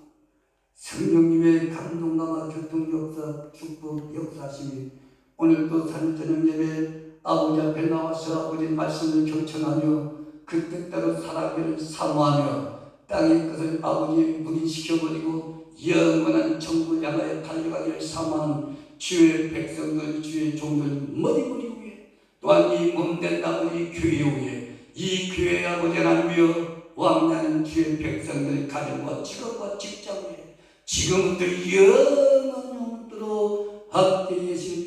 성령님의 감동감화 교통 역사 축복 역사하심이 오늘도 저녁 예배 아버지 앞에 나와서 아버지 말씀을 경청하며 그 뜻대로 살아가기를 사모하며 땅의 것을 아버지 묵인시켜버리고 영원한 천국을 향하여 달려가기를 사모하는 주의 백성들 주의 종들 머리머리 위에 또한 이 몸된 아버지 교회 위에 이 교회 아버지 하나님이여 왕래하는 주의 백성들 가정과 직업과 직장 위에 지금부터 영원토록 함께 계신